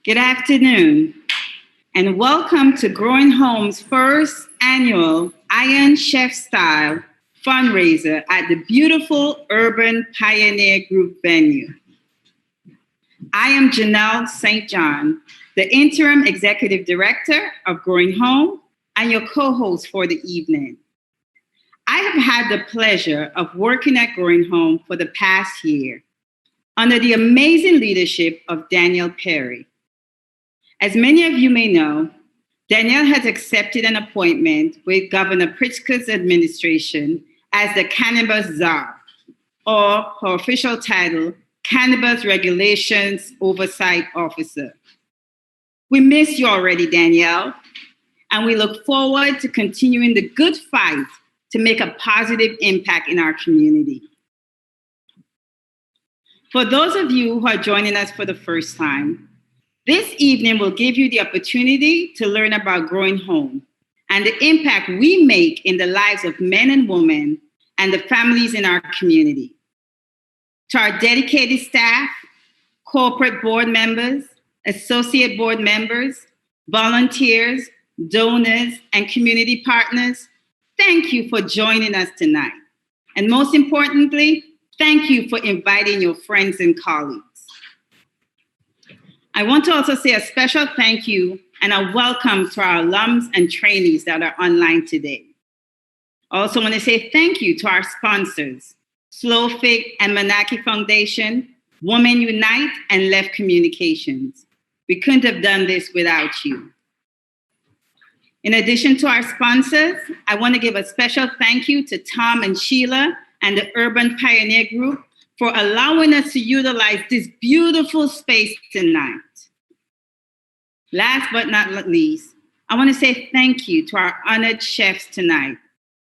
Good afternoon, and welcome to Growing Home's first annual Iron Chef Style Fundraiser at the beautiful Urban Pioneer Group venue. I am Janelle St. John, the Interim Executive Director of Growing Home and your co-host for the evening. I have had the pleasure of working at Growing Home for the past year under the amazing leadership of Danielle Perry. As many of you may know, Danielle has accepted an appointment with Governor Pritzker's administration as the Cannabis Czar, or her official title, Cannabis Regulations Oversight Officer. We miss you already, Danielle, and we look forward to continuing the good fight to make a positive impact in our community. For those of you who are joining us for the first time, this evening will give you the opportunity to learn about Growing Home and the impact we make in the lives of men and women and the families in our community. To our dedicated staff, corporate board members, associate board members, volunteers, donors, and community partners, thank you for joining us tonight. And most importantly, thank you for inviting your friends and colleagues. I want to also say a special thank you and a welcome to our alums and trainees that are online today. I also want to say thank you to our sponsors, Slowfig and Manaki Foundation, Women Unite, and Left Communications. We couldn't have done this without you. In addition to our sponsors, I want to give a special thank you to Tom and Sheila and the Urban Pioneer Group for allowing us to utilize this beautiful space tonight. Last but not least, I want to say thank you to our honored chefs tonight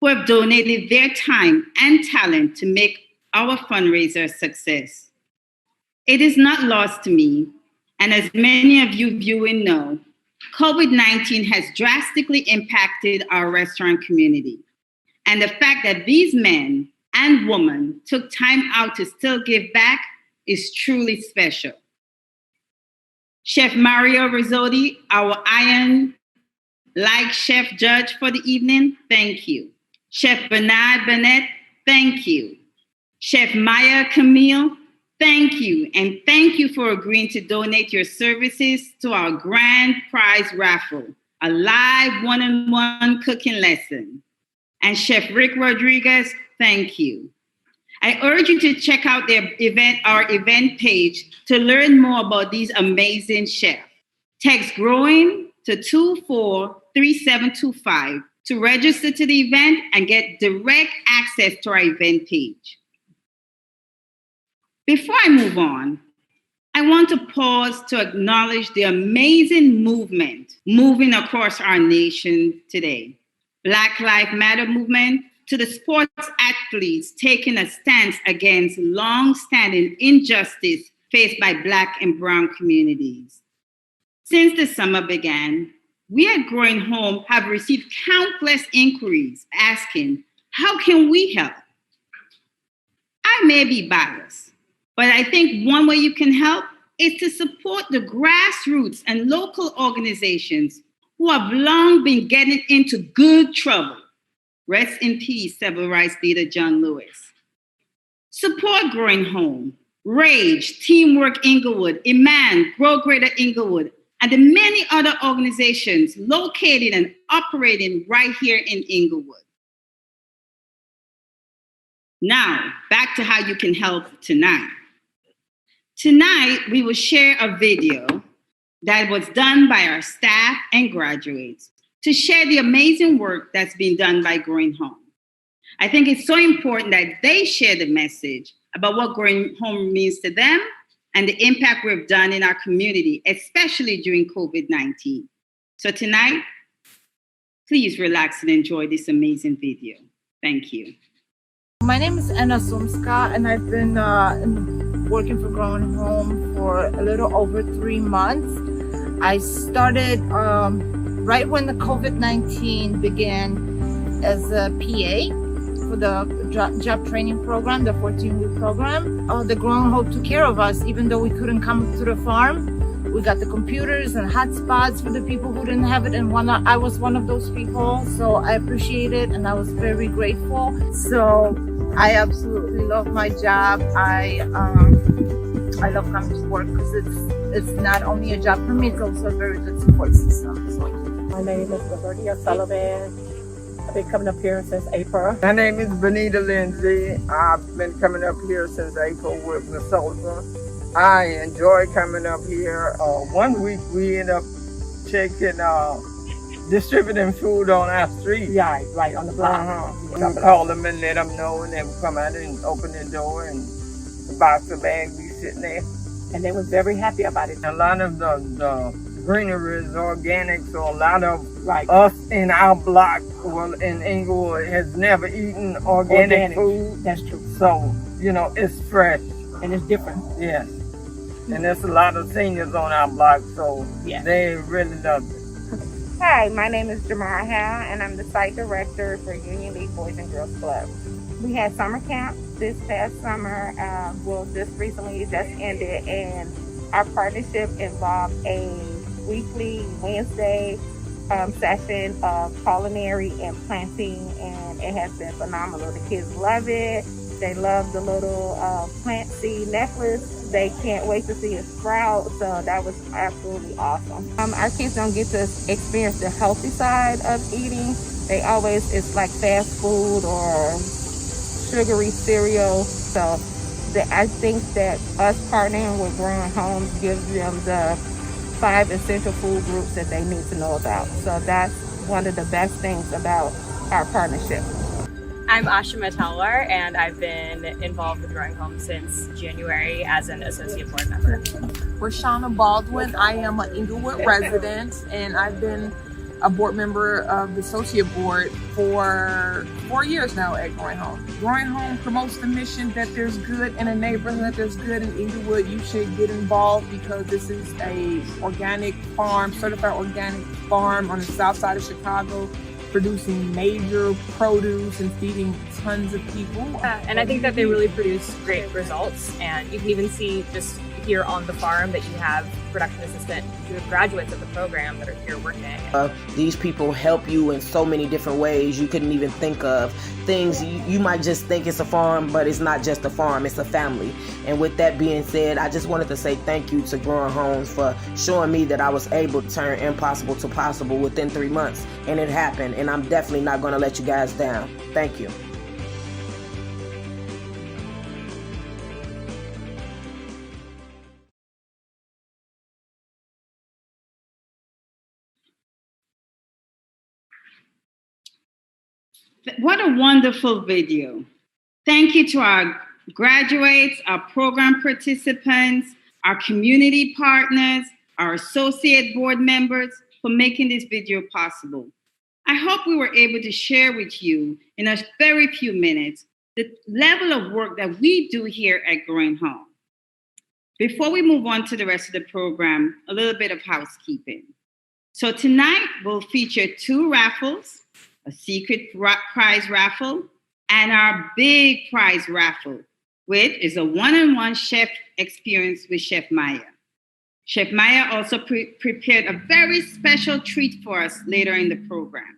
who have donated their time and talent to make our fundraiser a success. It is not lost to me, and as many of you viewing know, COVID-19 has drastically impacted our restaurant community. And the fact that these men and women took time out to still give back is truly special. Chef Mario Rizzotti, our Iron Like Chef Judge for the evening, thank you. Chef Bernard Bennett, thank you. Chef Maya Camille, thank you. And thank you for agreeing to donate your services to our grand prize raffle, a live one-on-one cooking lesson. And Chef Rick Rodriguez, thank you. I urge you to check out our event page to learn more about these amazing chefs. Text GROWING to 243725 to register to the event and get direct access to our event page. Before I move on, I want to pause to acknowledge the amazing movement moving across our nation today. Black Lives Matter movement, to the sports athletes taking a stance against long-standing injustice faced by Black and Brown communities. Since the summer began, we at Growing Home have received countless inquiries asking, how can we help? I may be biased, but I think one way you can help is to support the grassroots and local organizations who have long been getting into good trouble. Rest in peace, civil rights leader John Lewis. Support Growing Home, Rage, Teamwork Inglewood, Iman, Grow Greater Inglewood, and the many other organizations located and operating right here in Inglewood. Now, back to how you can help tonight. Tonight, we will share a video that was done by our staff and graduates to share the amazing work that's been done by Growing Home. I think it's so important that they share the message about what Growing Home means to them and the impact we've done in our community, especially during COVID-19. So tonight, please relax and enjoy this amazing video. Thank you. My name is Anna Sumska, and I've been working for Growing Home for a little over 3 months. I started right when the COVID-19 began as a PA for the job training program, the 14-week program. The Growing Home took care of us, even though we couldn't come to the farm. We got the computers and hotspots for the people who didn't have it, and I was one of those people. So I appreciate it, and I was very grateful. So I absolutely love my job. I love coming to work because it's not only a job for me, it's also a very good support system. So. My name is Roberta Sullivan. I've been coming up here since April. My name is Benita Lindsay. I've been coming up here since April with Minnesota. I enjoy coming up here. 1 week we end up distributing food on our street. Yeah, right on the block. We call them and let them know, and they would come out and open the door, and the box of bags be sitting there. And they were very happy about it. A lot of the greenery is organic, so a lot of us in our block, well, in Inglewood, has never eaten organic food. That's true. So, it's fresh. And it's different. Yes. And there's a lot of seniors on our block, so they really love it. Hi, my name is Jamar Howe, and I'm the site director for Union League Boys and Girls Club. We had summer camp this past summer, just recently just ended, and our partnership involved a weekly Wednesday session of culinary and planting, and it has been phenomenal. The kids love it. They love the little plant seed necklace. They can't wait to see it sprout, so that was absolutely awesome. Our kids don't get to experience the healthy side of eating. It's like fast food or sugary cereal. So I think that us partnering with Growing Home gives them the 5 essential food groups that they need to know about. So that's one of the best things about our partnership. I'm Asha Metalwar, and I've been involved with Growing Home since January as an associate board member. Rashana Baldwin. I am an Inglewood resident, and I've been a board member of the associate board for 4 years now at Growing Home. Growing Home promotes the mission that there's good in a neighborhood, there's good in Inglewood. You should get involved because this is a organic farm, certified organic farm on the south side of Chicago, producing major produce and feeding tons of people. And I think that they really produce great results. And you can even see just here on the farm that you have production assistant graduates of the program that are here working. These people help you in so many different ways you couldn't even think of. Things you might just think it's a farm, but it's not just a farm, it's a family. And with that being said, I just wanted to say thank you to Growing Homes for showing me that I was able to turn impossible to possible within 3 months. And it happened, and I'm definitely not going to let you guys down. Thank you. What a wonderful video. Thank you to our graduates, our program participants, our community partners, our associate board members for making this video possible. I hope we were able to share with you in a very few minutes the level of work that we do here at Growing Home. Before we move on to the rest of the program, a little bit of housekeeping. So tonight we'll feature 2 raffles, a secret prize raffle, and our big prize raffle, which is a one-on-one chef experience with Chef Maya. Chef Maya also prepared a very special treat for us later in the program.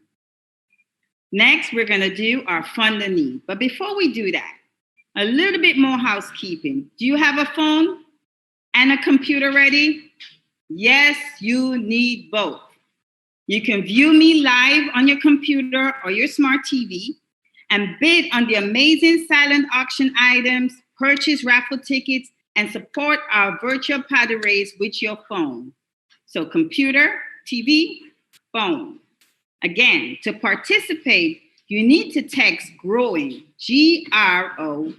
Next, we're going to do our Fund the Need. But before we do that, a little bit more housekeeping. Do you have a phone and a computer ready? Yes, you need both. You can view me live on your computer or your smart TV and bid on the amazing silent auction items, purchase raffle tickets, and support our virtual paddy race with your phone. So computer, TV, phone. Again, to participate, you need to text GROWING, GROWING,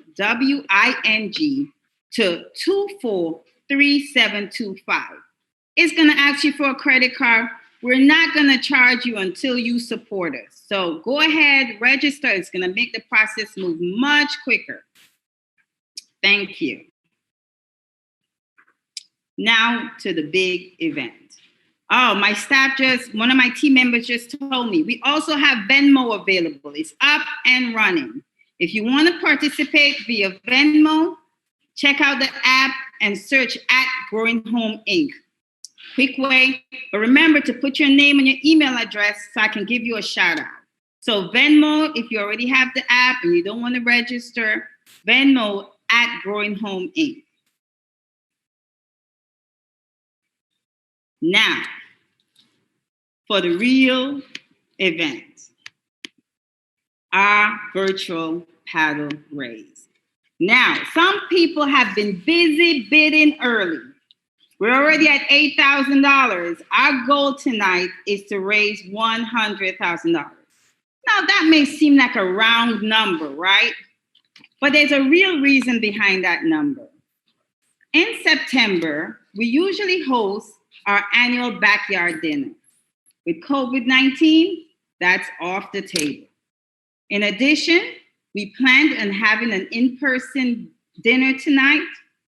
to 243725. It's going to ask you for a credit card. We're not going to charge you until you support us. So go ahead, register. It's going to make the process move much quicker. Thank you. Now to the big event. Oh, my staff one of my team members just told me, we also have Venmo available. It's up and running. If you want to participate via Venmo, check out the app and search at Growing Home Inc. Quick way, but remember to put your name and your email address so I can give you a shout out. So Venmo, if you already have the app and you don't want to register, Venmo at Growing Home Inc. Now, for the real event, our virtual paddle raise. Now, some people have been busy bidding early. We're already at $8,000. Our goal tonight is to raise $100,000. Now, that may seem like a round number, right? But there's a real reason behind that number. In September, we usually host our annual backyard dinner. With COVID-19, that's off the table. In addition, we planned on having an in-person dinner tonight.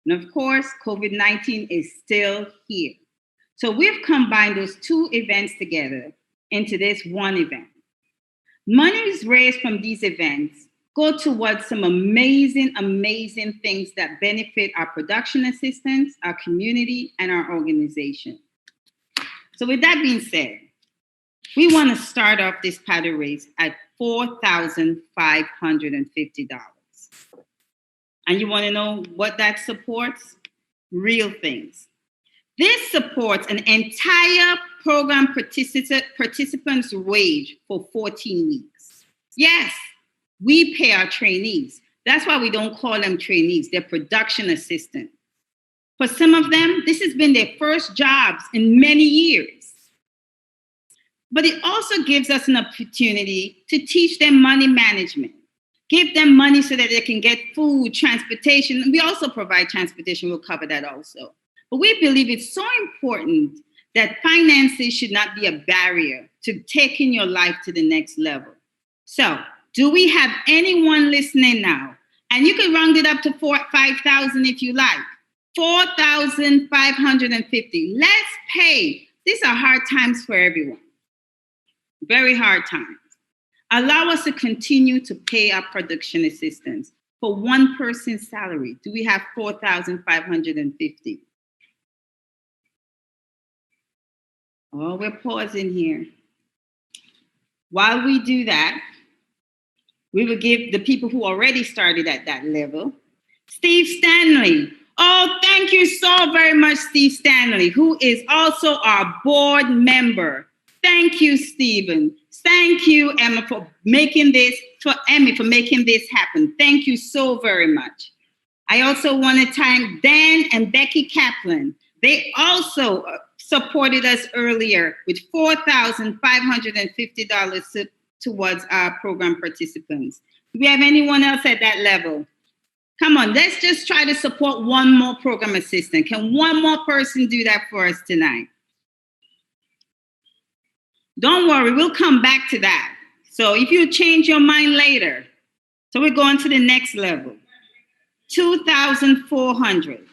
And of course, COVID-19 is still here. So we've combined those two events together into this one event. Monies raised from these events go towards some amazing, amazing things that benefit our production assistants, our community, and our organization. So with that being said, we want to start off this paddle race at $4,550. And you want to know what that supports? Real things. This supports an entire program participant's wage for 14 weeks. Yes, we pay our trainees. That's why we don't call them trainees. They're production assistants. For some of them, this has been their first jobs in many years. But it also gives us an opportunity to teach them money management. Give them money so that they can get food, transportation. We also provide transportation. We'll cover that also. But we believe it's so important that finances should not be a barrier to taking your life to the next level. So, do we have anyone listening now? And you can round it up to 5,000 if you like. 4,550. Let's pay. These are hard times for everyone. Very hard times. Allow us to continue to pay our production assistants for one person's salary. Do we have 4,550? Oh, we're pausing here. While we do that, we will give the people who already started at that level. Steve Stanley. Oh, thank you so very much, Steve Stanley, who is also our board member. Thank you, Stephen. Thank you, Emma, for making this happen. Thank you so very much. I also want to thank Dan and Becky Kaplan. They also supported us earlier with $4,550 towards our program participants. Do we have anyone else at that level? Come on, let's just try to support one more program assistant. Can one more person do that for us tonight? Don't worry, we'll come back to that. So if you change your mind later, so we're going to the next level, 2,400.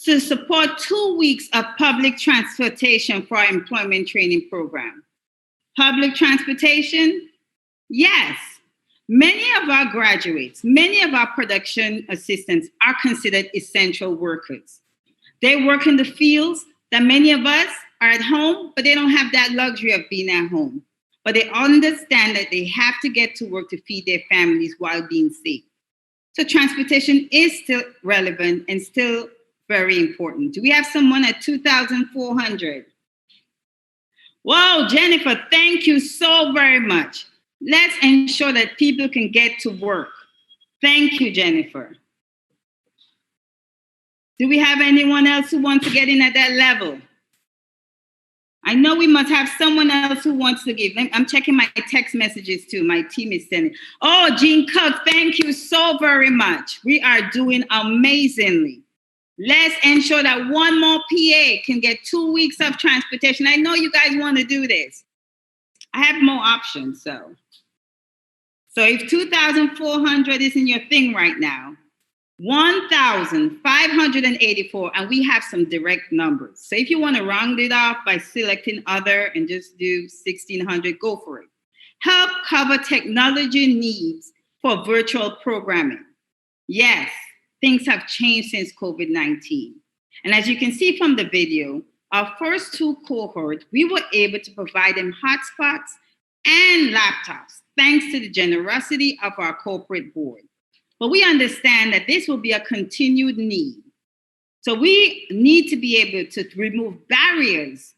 To support 2 weeks of public transportation for our employment training program. Public transportation? Yes. Many of our graduates, many of our production assistants are considered essential workers. They work in the fields that many of us are at home, but they don't have that luxury of being at home. But they understand that they have to get to work to feed their families while being safe. So transportation is still relevant and still very important. Do we have someone at 2,400? Whoa, Jennifer, thank you so very much. Let's ensure that people can get to work. Thank you, Jennifer. Do we have anyone else who wants to get in at that level? I know we must have someone else who wants to give. I'm checking my text messages too. My team is sending. Oh, Jean Cook, thank you so very much. We are doing amazingly. Let's ensure that one more PA can get 2 weeks of transportation. I know you guys want to do this. I have more options, so if 2,400 isn't your thing right now, 1,584, and we have some direct numbers. So if you want to round it off by selecting other and just do 1,600, go for it. Help cover technology needs for virtual programming. Yes, things have changed since COVID-19. And as you can see from the video, our first 2 cohorts, we were able to provide them hotspots and laptops, thanks to the generosity of our corporate board. But we understand that this will be a continued need. So we need to be able to remove barriers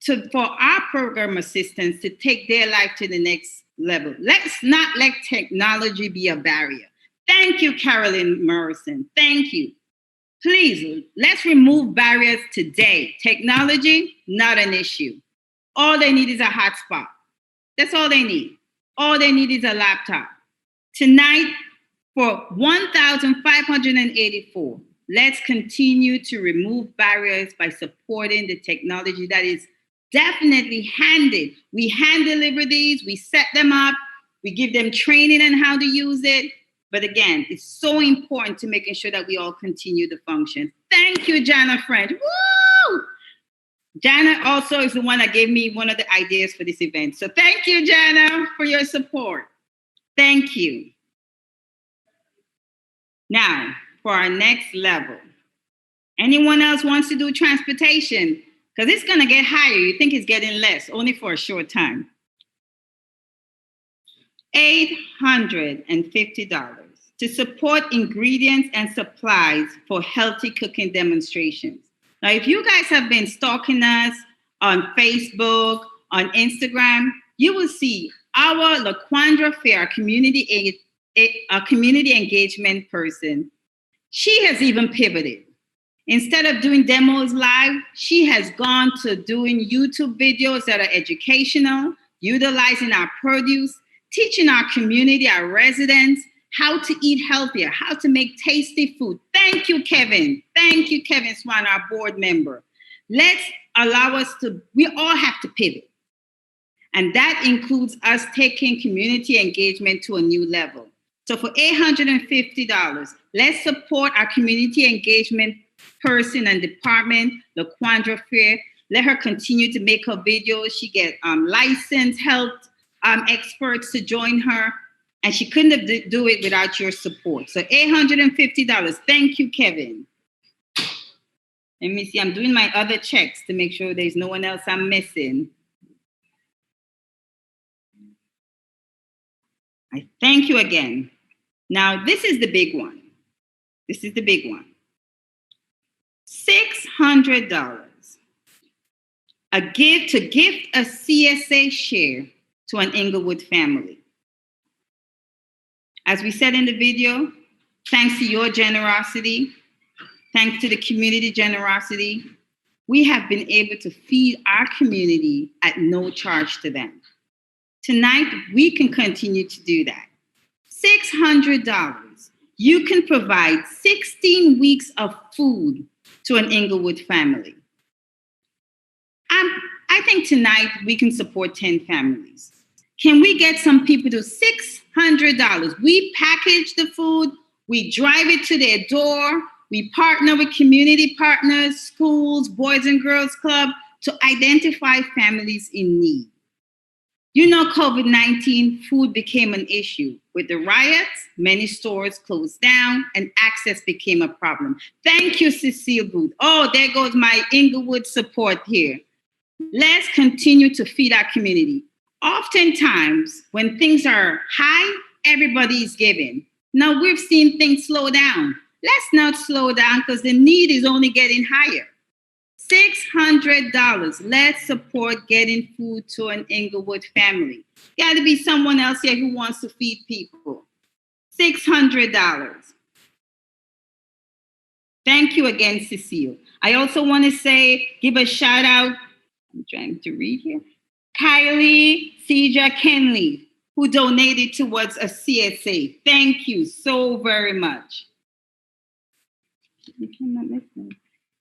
for our program assistants to take their life to the next level. Let's not let technology be a barrier. Thank you, Carolyn Morrison. Thank you. Please, let's remove barriers today. Technology, not an issue. All they need is a hotspot. That's all they need. All they need is a laptop. Tonight, for 1,584, let's continue to remove barriers by supporting the technology that is definitely handed. We hand deliver these, we set them up, we give them training on how to use it. But again, it's so important to making sure that we all continue the function. Thank you, Jana French. Woo! Jana also is the one that gave me one of the ideas for this event. So thank you, Jana, for your support. Thank you. Now, for our next level, anyone else wants to do transportation? Because it's going to get higher. You think it's getting less, only for a short time. $850 to support ingredients and supplies for healthy cooking demonstrations. Now, if you guys have been stalking us on Facebook, on Instagram, you will see our LaQuandra Fair, a community engagement person. She has even pivoted. Instead of doing demos live, she has gone to doing YouTube videos that are educational, utilizing our produce, teaching our community, our residents, how to eat healthier, how to make tasty food. Thank you, Kevin. Thank you, Kevin Swan, our board member. Let's allow us to, we all have to pivot. And that includes us taking community engagement to a new level. So for $850, let's support our community engagement person and department, LaQuandra Fair. Let her continue to make her videos. She get licensed health experts to join her, and she couldn't have do it without your support. So $850. Thank you, Kevin. Let me see. I'm doing my other checks to make sure there's no one else I'm missing. I thank you again. Now, this is the big one. This is the big one. $600. To gift a CSA share to an Inglewood family. As we said in the video, thanks to your generosity, thanks to the community generosity, we have been able to feed our community at no charge to them. Tonight, we can continue to do that. $600. You can provide 16 weeks of food to an Inglewood family. I think tonight we can support 10 families. Can we get some people to $600? We package the food, we drive it to their door, we partner with community partners, schools, Boys and Girls Club to identify families in need. You know, COVID-19, food became an issue. With the riots, many stores closed down and access became a problem. Thank you, Cecile Booth. Oh, there goes my Inglewood support here. Let's continue to feed our community. Oftentimes, when things are high, everybody is giving. Now we've seen things slow down. Let's not slow down because the need is only getting higher. $600. Let's support getting food to an Inglewood family. Got to be someone else here who wants to feed people. $600. Thank you again, Cecile. I also want to give a shout out I'm trying to read here. Kylie Cedra Kenley, who donated towards a CSA. Thank you so very much. You cannot miss them.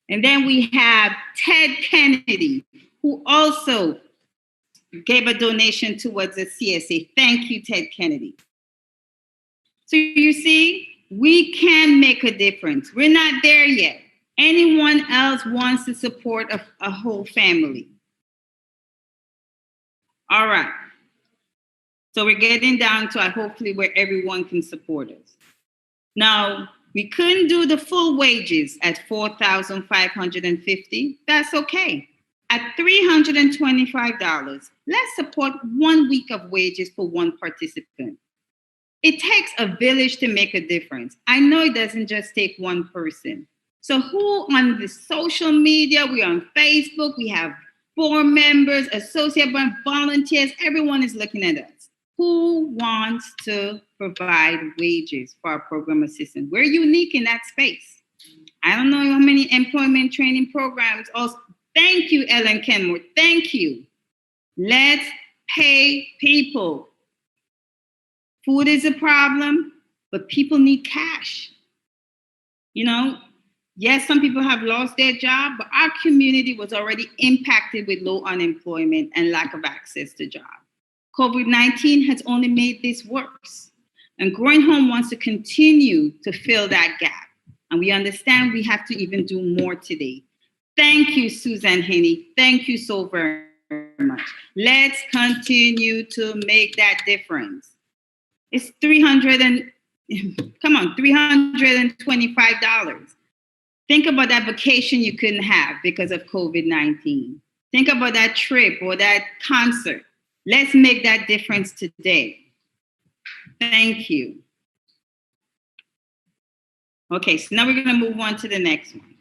And then we have Ted Kennedy, who also gave a donation towards a CSA. Thank you, Ted Kennedy. So you see, we can make a difference. We're not there yet. Anyone else wants to support a whole family? All right. So we're getting down to hopefully where everyone can support us. Now, we couldn't do the full wages at $4,550. That's okay. At $325, let's support 1 week of wages for one participant. It takes a village to make a difference. I know it doesn't just take one person. So who on the social media, we're on Facebook, we have board members, associate board volunteers, everyone is looking at us. Who wants to provide wages for our program assistant? We're unique in that space. I don't know how many employment training programs. Also, thank you, Ellen Kenmore. Thank you. Let's pay people. Food is a problem, but people need cash. You know, yes, some people have lost their job, but our community was already impacted with low unemployment and lack of access to jobs. COVID-19 has only made this worse. And Growing Home wants to continue to fill that gap. And we understand we have to even do more today. Thank you, Suzanne Henney. Thank you so very much. Let's continue to make that difference. It's $325. Think about that vacation you couldn't have because of COVID-19. Think about that trip or that concert. Let's make that difference today. Thank you. Okay, so now we're going to move on to the next one.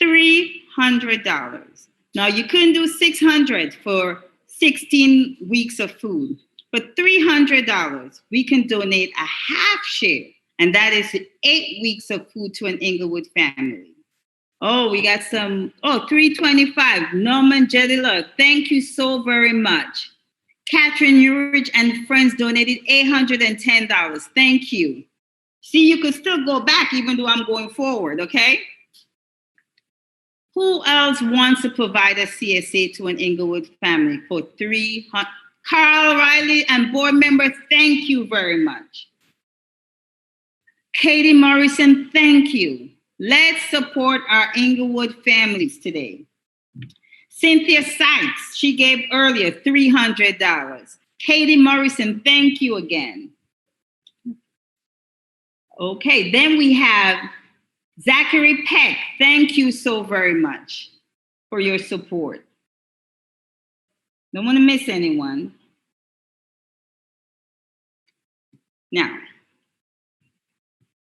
$300. Now, you couldn't do $600 for 16 weeks of food, but $300, we can donate a half share, and that is 8 weeks of food to an Inglewood family. Oh, we got some, $325. Norman Jediluk, thank you so very much. Catherine Urich and friends donated $810. Thank you. See, you could still go back even though I'm going forward, okay? Who else wants to provide a CSA to an Inglewood family for $300? Carl Riley and board members, thank you very much. Katie Morrison, thank you. Let's support our Inglewood families today. Cynthia Sykes, she gave earlier $300. Katie Morrison, thank you again. Okay, then we have Zachary Peck. Thank you so very much for your support. Don't want to miss anyone. Now,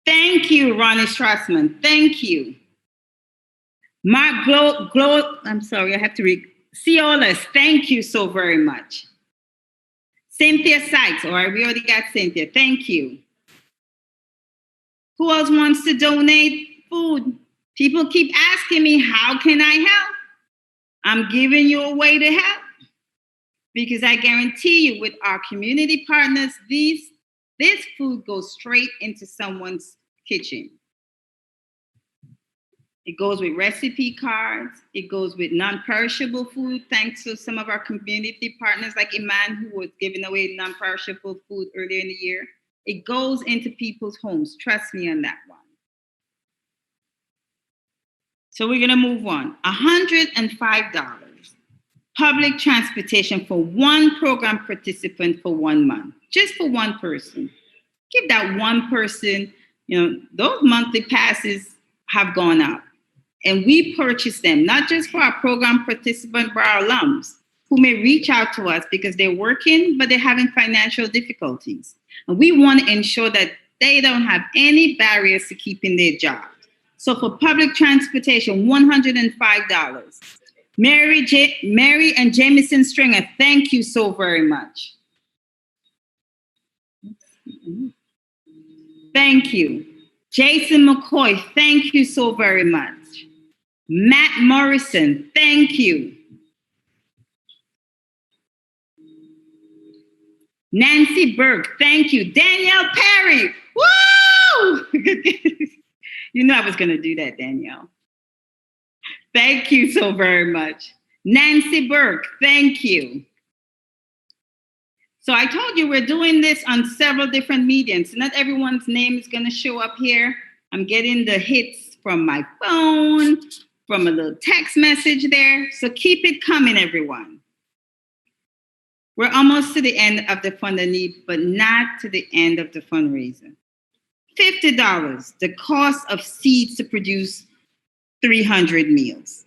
thank you, Ronnie Strassman. Thank you. Mark I'm sorry, I have to read. Ciolas, thank you so very much. Cynthia Sykes, we already got Cynthia. Thank you. Who else wants to donate food? People keep asking me, how can I help? I'm giving you a way to help. Because I guarantee you, with our community partners, this food goes straight into someone's kitchen. It goes with recipe cards. It goes with non-perishable food, thanks to some of our community partners like Iman, who was giving away non-perishable food earlier in the year. It goes into people's homes. Trust me on that one. So we're going to move on. $105. Public transportation for one program participant for 1 month, just for one person. Give that one person, those monthly passes have gone up. And we purchase them, not just for our program participants, but our alums who may reach out to us because they're working, but they're having financial difficulties. And we want to ensure that they don't have any barriers to keeping their jobs. So for public transportation, $105. Mary and Jamison Stringer, thank you so very much. Thank you. Jason McCoy, thank you so very much. Matt Morrison, thank you. Nancy Burke, thank you. Danielle Perry, woo! You know I was going to do that, Danielle. Thank you so very much. Nancy Burke, thank you. So I told you we're doing this on several different mediums. Not everyone's name is going to show up here. I'm getting the hits from my phone, from a little text message there. So keep it coming, everyone. We're almost to the end of the Fund a Need, but not to the end of the fundraiser. $50, the cost of seeds to produce 300 meals.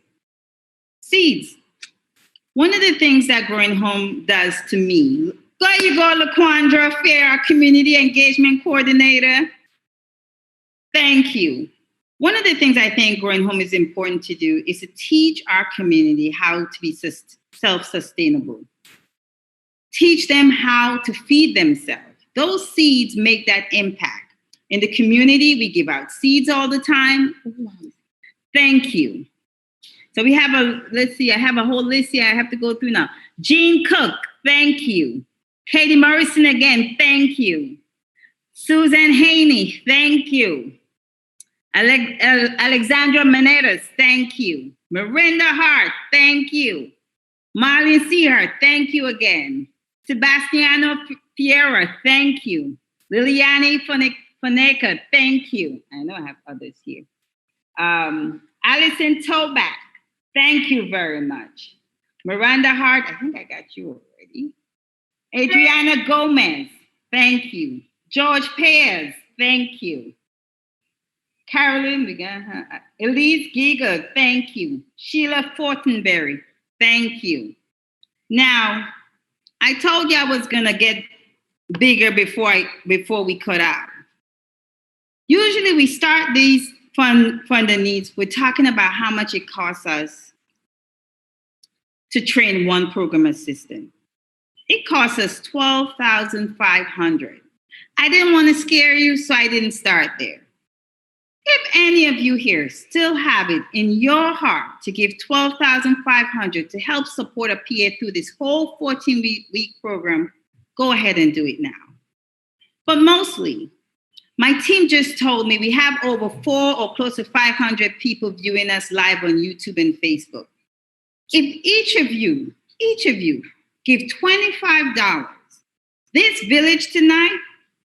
Seeds. One of the things that Growing Home does to me, there you go, LaQuandra Fair, our community engagement coordinator. Thank you. One of the things I think Growing Home is important to do is to teach our community how to be self-sustainable. Teach them how to feed themselves. Those seeds make that impact. In the community, we give out seeds all the time. Thank you. So we have I have a whole list here I have to go through now. Jean Cook, thank you. Katie Morrison again, thank you. Susan Haney, thank you. Alexandra Menedas, thank you. Miranda Hart, thank you. Marlene Seahart, thank you again. Sebastiano Piera, thank you. Liliani Foneka, thank you. I know I have others here. Alison Toback, thank you very much. Miranda Hart, I think I got you already. Adriana Gomez, thank you. George Perez, thank you. Carolyn, we got her. Elise Giga, thank you. Sheila Fortenberry, thank you. Now, I told you I was gonna get bigger before we cut out. Usually we start these fund a needs, we're talking about how much it costs us to train one program assistant. It costs us $12,500. I didn't want to scare you, so I didn't start there. If any of you here still have it in your heart to give $12,500 to help support a PA through this whole 14-week program, go ahead and do it now. But mostly, my team just told me we have over 400 or close to 500 people viewing us live on YouTube and Facebook. If each of you give $25, this village tonight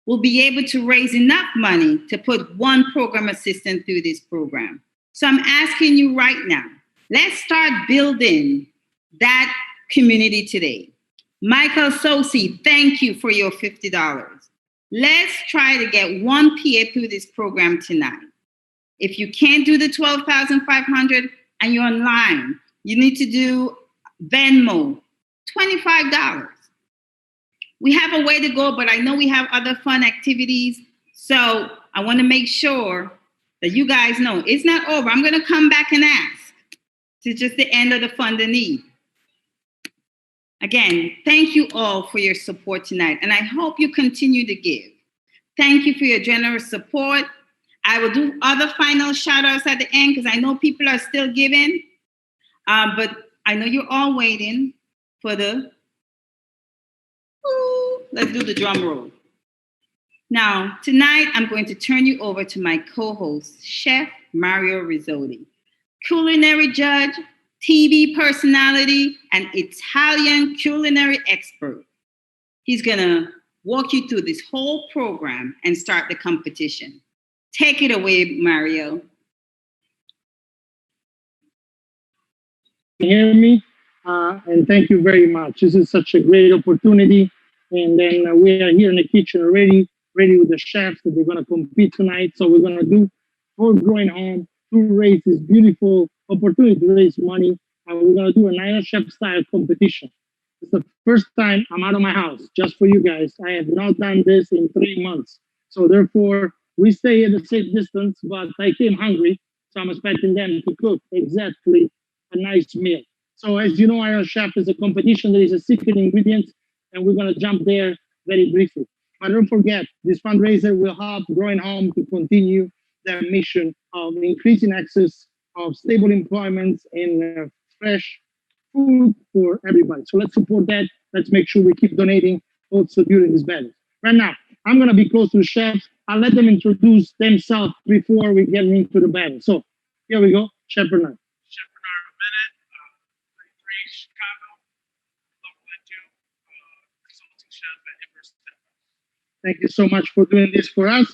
will be able to raise enough money to put one program assistant through this program. So I'm asking you right now, let's start building that community today. Michael Sosi, thank you for your $50. Let's try to get one PA through this program tonight. If you can't do the $12,500 and you're online, you need to do Venmo, $25. We have a way to go, but I know we have other fun activities. So I want to make sure that you guys know it's not over. I'm going to come back and ask. It's just the end of the Fund a Need. Again, thank you all for your support tonight, and I hope you continue to give. Thank you for your generous support. I will do other final shout outs at the end because I know people are still giving, but I know you're all waiting for the, let's do the drum roll. Now, tonight, I'm going to turn you over to my co-host, Chef Mario Rizzotti, culinary judge, TV personality, and Italian culinary expert. He's gonna walk you through this whole program and start the competition. Take it away, Mario. Can you hear me? And thank you very much. This is such a great opportunity. And then we are here in the kitchen already, ready with the chefs that they're gonna compete tonight. So we're gonna do for Growing Home to raise this beautiful opportunity to raise money, and we're gonna do an Iron Chef style competition. It's the first time I'm out of my house, just for you guys. I have not done this in 3 months. So therefore, we stay at a safe distance, but I came hungry, so I'm expecting them to cook exactly a nice meal. So as you know, Iron Chef is a competition. There is a secret ingredient, and we're gonna jump there very briefly. But don't forget, this fundraiser will help Growing Home to continue their mission of increasing access of stable employment and fresh food for everybody. So let's support that. Let's make sure we keep donating also during this battle. Right now, I'm going to be close to the chefs. I'll let them introduce themselves before we get into the battle. So here we go, Chef Bernard. Chef Bernard Bennett, 33, Chicago, local N2, consulting chef at Empress. Thank you so much for doing this for us.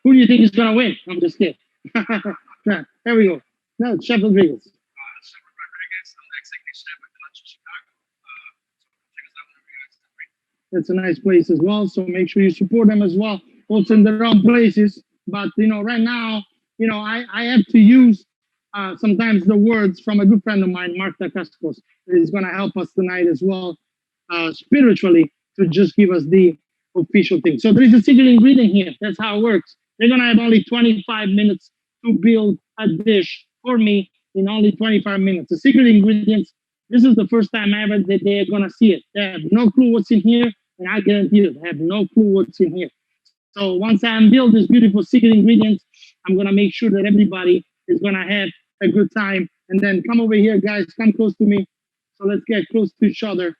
Who do you think is going to win? I'm just kidding. There we go. Now, Chef Rodriguez. Chef Rodriguez, I'm the executive chef at Lunch in Chicago. So check us out whenever you guys are free. That's a nice place as well. So make sure you support them as well. Also in their own places. But, right now, I have to use sometimes the words from a good friend of mine, Mark Dacascos, that is going to help us tonight as well, spiritually, to just give us the official thing. So there is a secret ingredient here. That's how it works. They're going to have only 25 minutes to build a dish for me in only 25 minutes. The secret ingredients, this is the first time ever that they're going to see it. They have no clue what's in here, and I guarantee you, they have no clue what's in here. So once I unveil this beautiful secret ingredients, I'm going to make sure that everybody is going to have a good time. And then come over here, guys, come close to me. So let's get close to each other.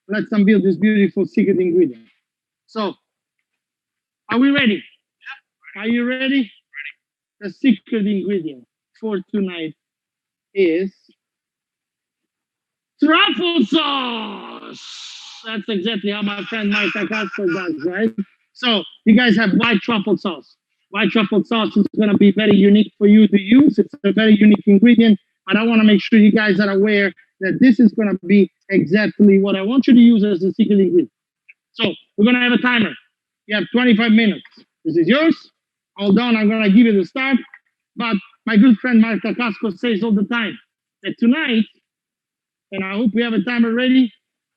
Let's unveil this beautiful secret ingredient. So, are we ready? Are you ready? The secret ingredient for tonight is truffle sauce. That's exactly how my friend Mike Acasco does, right? So, you guys have white truffle sauce. White truffle sauce is going to be very unique for you to use. It's a very unique ingredient, but I want to make sure you guys are aware that this is going to be exactly what I want you to use as a secret ingredient. So we're going to have a timer. You have 25 minutes. This is yours. Hold on, I'm going to give you the start. But my good friend Mark Dacascos says all the time that tonight, and I hope we have a timer ready,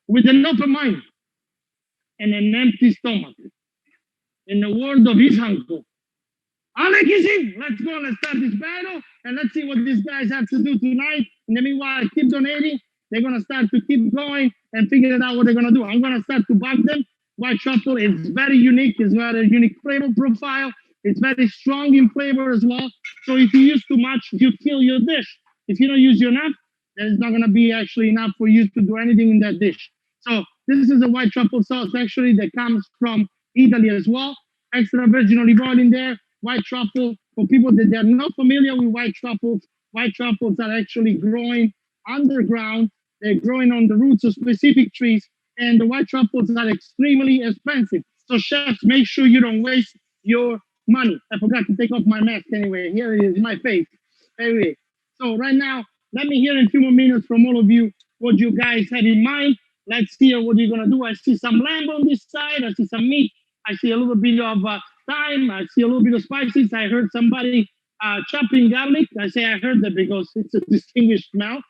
with an open mind and an empty stomach, in the word of his uncle, let's go, let's start this battle, and let's see what these guys have to do tonight. In the meanwhile, keep donating. They're going to start to keep going and figure out what they're going to do. I'm going to start to bug them. White truffle is very unique. It's got a unique flavor profile. It's very strong in flavor as well. So if you use too much, you kill your dish. If you don't use enough, there's not going to be actually enough for you to do anything in that dish. So this is a white truffle sauce actually that comes from Italy as well. Extra virgin olive oil in there. White truffle, for people that are not familiar with white truffles are actually growing underground. They're growing on the roots of specific trees, and the white truffles are extremely expensive. So chefs, make sure you don't waste your money. I forgot to take off my mask anyway. Here it is, my face. Anyway, so right now, let me hear in a few more minutes from all of you what you guys have in mind. Let's hear what you're gonna do. I see some lamb on this side. I see some meat. I see a little bit of thyme. I see a little bit of spices. I heard somebody chopping garlic. I say I heard that because it's a distinguished smell.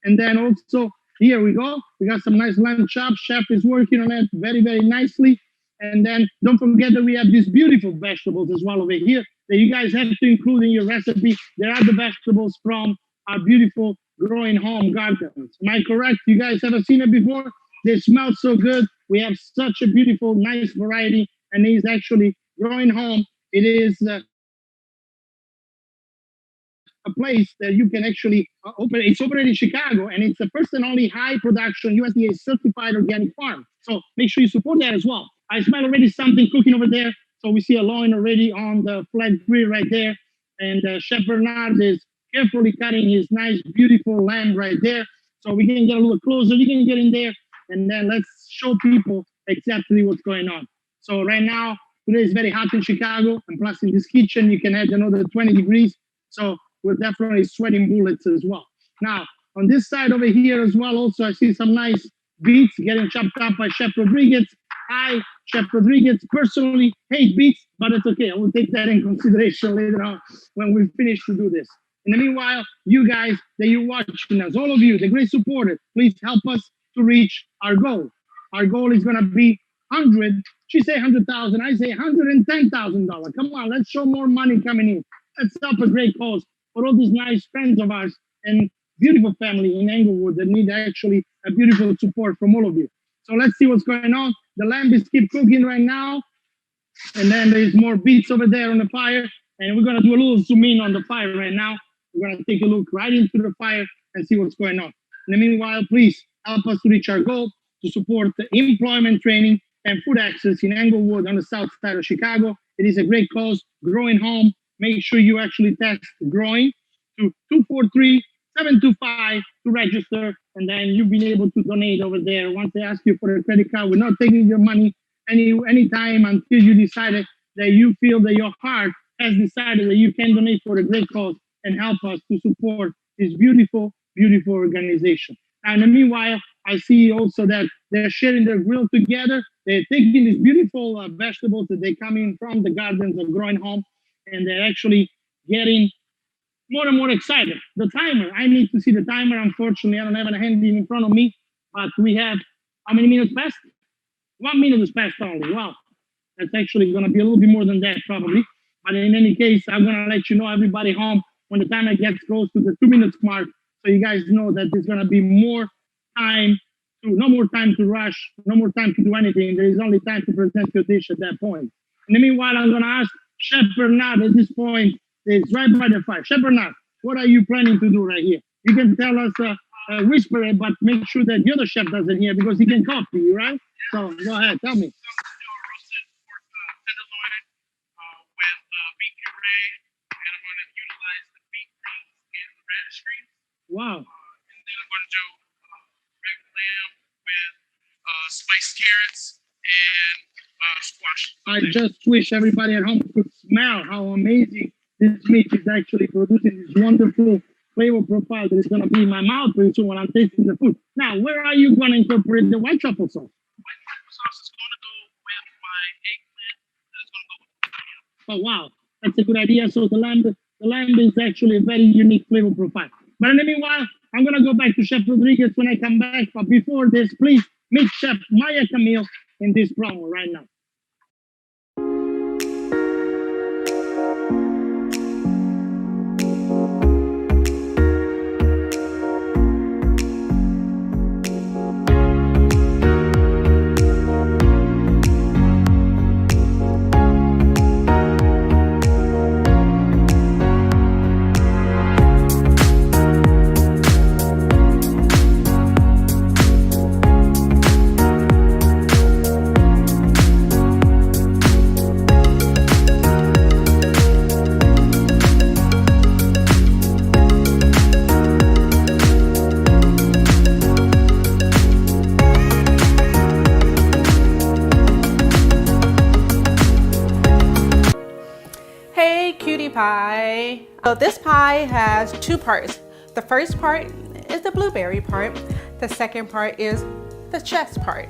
And then also, here we go. We got some nice lamb chops. Chef is working on it very, very nicely. And then don't forget that we have these beautiful vegetables as well over here that you guys have to include in your recipe. There are the vegetables from our beautiful growing home gardens. Am I correct? You guys haven't seen it before? They smell so good. We have such a beautiful, nice variety, and it's actually growing home. It is a place that you can actually open. It's operated in Chicago, and it's the first and only high production USDA certified organic farm. So make sure you support that as well. I smell already something cooking over there. So we see a loin already on the flat grill right there. And Chef Bernard is carefully cutting his nice, beautiful lamb right there. So we can get a little closer. You can get in there, and then let's show people exactly what's going on. So right now, today is very hot in Chicago, and plus in this kitchen, you can add another 20 degrees. So we're definitely sweating bullets as well. Now, on this side over here as well, also, I see some nice beets getting chopped up by Chef Rodriguez. I, Chef Rodriguez, personally hate beets, but it's okay. I will take that in consideration later on when we finish to do this. In the meanwhile, you guys that you're watching us, all of you, the great supporters, please help us to reach our goal. Our goal is going to be 100. She say 100,000. I say $110,000. Come on, let's show more money coming in. Let's help a great cause for all these nice friends of ours and beautiful family in Englewood that need actually a beautiful support from all of you. So let's see what's going on. The lamb is keep cooking right now. And then there's more beets over there on the fire. And we're going to do a little zoom in on the fire right now. We're going to take a look right into the fire and see what's going on. In the meanwhile, please help us to reach our goal to support the employment training and food access in Englewood on the south side of Chicago. It is a great cause, Growing Home. Make sure you actually text Growing to 243-725 to register, and then you'll be able to donate over there. Once they ask you for a credit card, we're not taking your money any time until you decided that you feel that your heart has decided that you can donate for a great cause and help us to support this beautiful, beautiful organization. And in the meanwhile, I see also that they're sharing their grill together. They're taking these beautiful vegetables that they come in from the gardens of Growing Home, and they're actually getting more and more excited. The timer, I need to see the timer. Unfortunately, I don't have a handy in front of me, but we have, how many minutes past? 1 minute is past only. Wow. That's actually going to be a little bit more than that probably. But in any case, I'm going to let you know, everybody home, when the timer gets close to the 2 minutes mark, so you guys know that there's going to be more time no more time to rush, no more time to do anything. There is only time to present your dish at that point. In the meanwhile, I'm going to ask Chef Bernard at this point, is right by the fire. Chef Bernard, what are you planning to do right here? You can tell us, whisper it, but make sure that the other chef doesn't hear because he can copy you, right? So go ahead, tell me. Roasted pork tenderloin with beef puree, and I'm going to utilize the beef greens and the radish greens. Wow. And then I'm going to do regular lamb with spiced carrots and squash. I just wish everybody at home could smell how amazing this meat is actually producing this wonderful flavor profile that is going to be in my mouth pretty soon when I'm tasting the food. Now, where are you going to incorporate the white truffle sauce? White truffle sauce is going to go with my eggplant. That's going to go with the lamb. Oh, wow. That's a good idea. So the lamb is actually a very unique flavor profile. But in the meanwhile, I'm going to go back to Chef Rodriguez when I come back. But before this, please meet Chef Maya Camille in this promo right now. Pie. So this pie has two parts. The first part is the blueberry part. The second part is the chest part.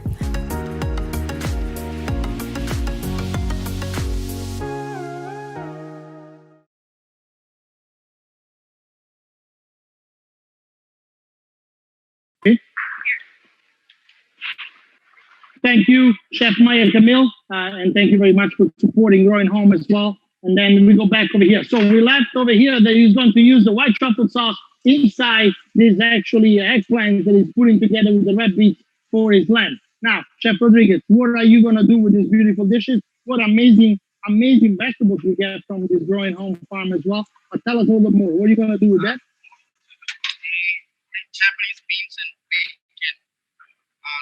Thank you, Chef Maya Camille, and thank you very much for supporting Growing Home as well. And then we go back over here. So we left over here that he's going to use the white truffle sauce inside this actually eggplant that he's putting together with the red beets for his lamb. Now, Chef Rodriguez, what are you going to do with these beautiful dishes? What amazing, amazing vegetables we get from this Growing Home farm as well. But tell us a little bit more. What are you going to do with that? Japanese beans and bacon,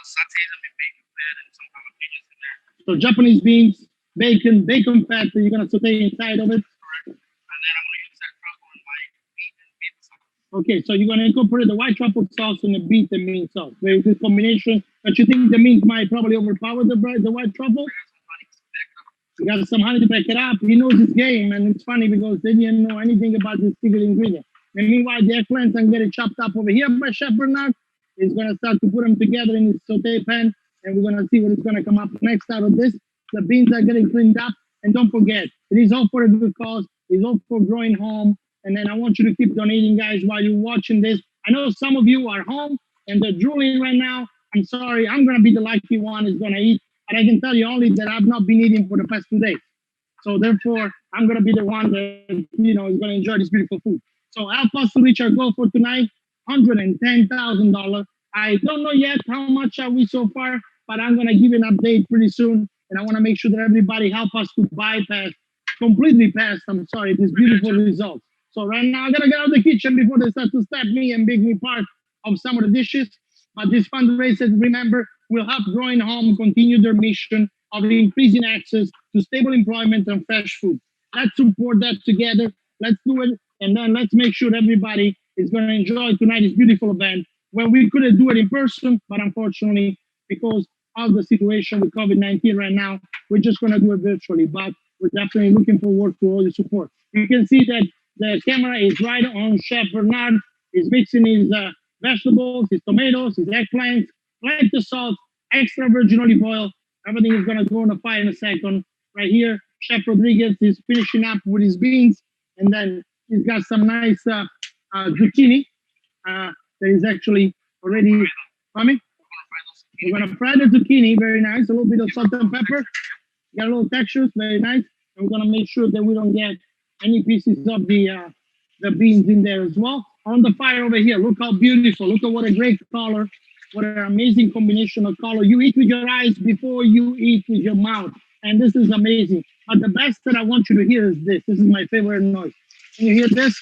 saute them in bacon fat and some jalapenos in there. So Japanese beans, bacon fat that you're going to saute inside of it. Correct. And then I'm going to use that truffle in my beet and mint sauce. Okay, so you're going to incorporate the white truffle sauce and the beet and mint sauce. Very good combination. But you think the mint might probably overpower the white truffle? You got some honey to back it up. He knows his game, and it's funny because they didn't know anything about this secret ingredient. And meanwhile, the eggplants are getting chopped up over here by Chef Bernard. He's going to start to put them together in his saute pan, and we're going to see what is going to come up next out of this. The beans are getting cleaned up, and don't forget, it is all for a good cause. It's all for Growing Home, and then I want you to keep donating, guys, while you're watching this. I know some of you are home, and they're drooling right now. I'm sorry, I'm going to be the lucky one who's going to eat, and I can tell you only that I've not been eating for the past 2 days. So therefore, I'm going to be the one that, is going to enjoy this beautiful food. So help us to reach our goal for tonight, $110,000. I don't know yet how much are we so far, but I'm going to give you an update pretty soon. And I want to make sure that everybody help us to completely pass, these beautiful results. So right now, I'm going to get out of the kitchen before they start to stab me and make me part of some of the dishes. But this fundraiser, remember, will help Growing Home continue their mission of increasing access to stable employment and fresh food. Let's support that together. Let's do it. And then let's make sure everybody is going to enjoy tonight's beautiful event when we couldn't do it in person, but unfortunately, because of the situation with COVID-19 right now, we're just going to do it virtually. But we're definitely looking forward to all the support. You can see that the camera is right on Chef Bernard. He's mixing his vegetables, his tomatoes, his eggplants, plenty of salt, extra virgin olive oil. Everything is going to go on the fire in a second. Right here, Chef Rodriguez is finishing up with his beans, and then he's got some nice zucchini that is actually already coming. We're going to fry the zucchini, very nice. A little bit of salt and pepper. Got a little textures, very nice. And we're going to make sure that we don't get any pieces of the beans in there as well. On the fire over here, look how beautiful. Look at what a great color. What an amazing combination of color. You eat with your eyes before you eat with your mouth. And this is amazing. But the best that I want you to hear is this. This is my favorite noise. Can you hear this?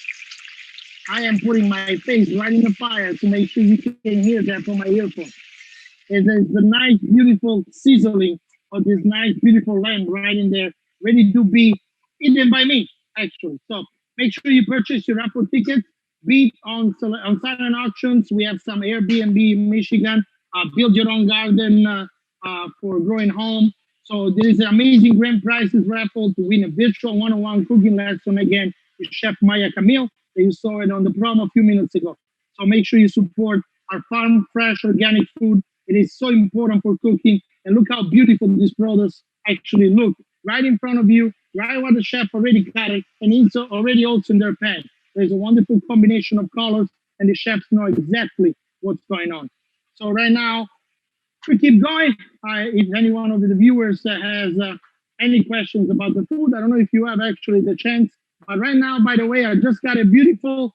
I am putting my face right in the fire to make sure you can hear that from my earphone. It is the nice, beautiful sizzling of this nice, beautiful lamb right in there, ready to be eaten by me, actually. So make sure you purchase your raffle ticket. Beat on silent auctions. We have some Airbnb in Michigan. Build your own garden for Growing Home. So there is an amazing grand prizes raffle to win a virtual one-on-one cooking lesson again with Chef Maya Camille. You saw it on the promo a few minutes ago. So make sure you support our farm fresh organic food. It is so important for cooking. And look how beautiful these products actually look right in front of you, right where the chef already cut it, and it's already also in their pan. There's a wonderful combination of colors, and the chefs know exactly what's going on. So right now, we keep going. If any one of the viewers has any questions about the food, I don't know if you have actually the chance. But right now, by the way, I just got a beautiful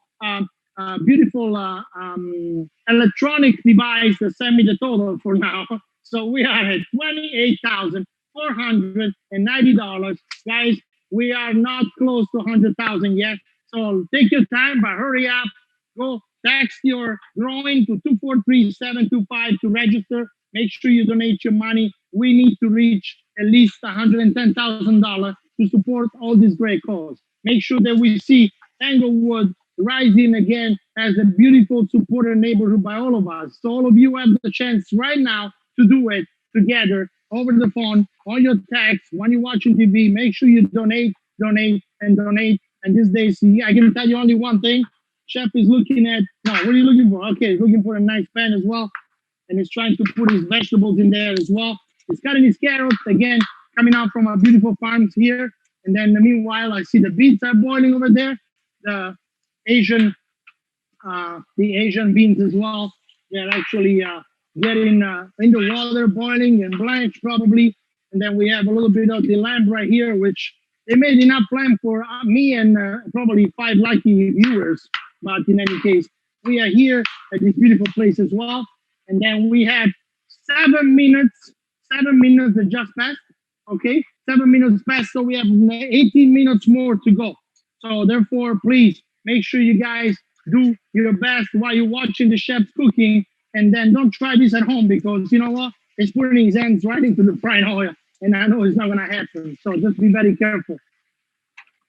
electronic device that sent me the total for now. So we are at $28,490. Guys, we are not close to 100,000 yet. So take your time, but hurry up. Go text your growing to 243-725 to register. Make sure you donate your money. We need to reach at least $110,000 to support all this great cause. Make sure that we see Englewood rising again as a beautiful supported neighborhood by all of us. So all of you have the chance right now to do it together over the phone, on your text, when you're watching TV. Make sure you donate, donate, and donate. And these days, I can tell you only one thing. Chef is looking at, no, what are you looking for? Okay, he's looking for a nice pan as well. And he's trying to put his vegetables in there as well. He's cutting his carrots, again, coming out from our beautiful farms here. And then meanwhile, I see the beets are boiling over there. The Asian beans as well. They're actually getting in the water, boiling and blanched probably. And then we have a little bit of the lamb right here, which they made enough lamb for me and probably 5 lucky viewers. But in any case, we are here at this beautiful place as well. And then we have 7 minutes that just passed. Okay, 7 minutes passed, so we have 18 minutes more to go. So therefore, please make sure you guys do your best while you're watching the chef's cooking, and then don't try this at home because you know what? He's putting his hands right into the frying oil, and I know it's not gonna happen. So just be very careful.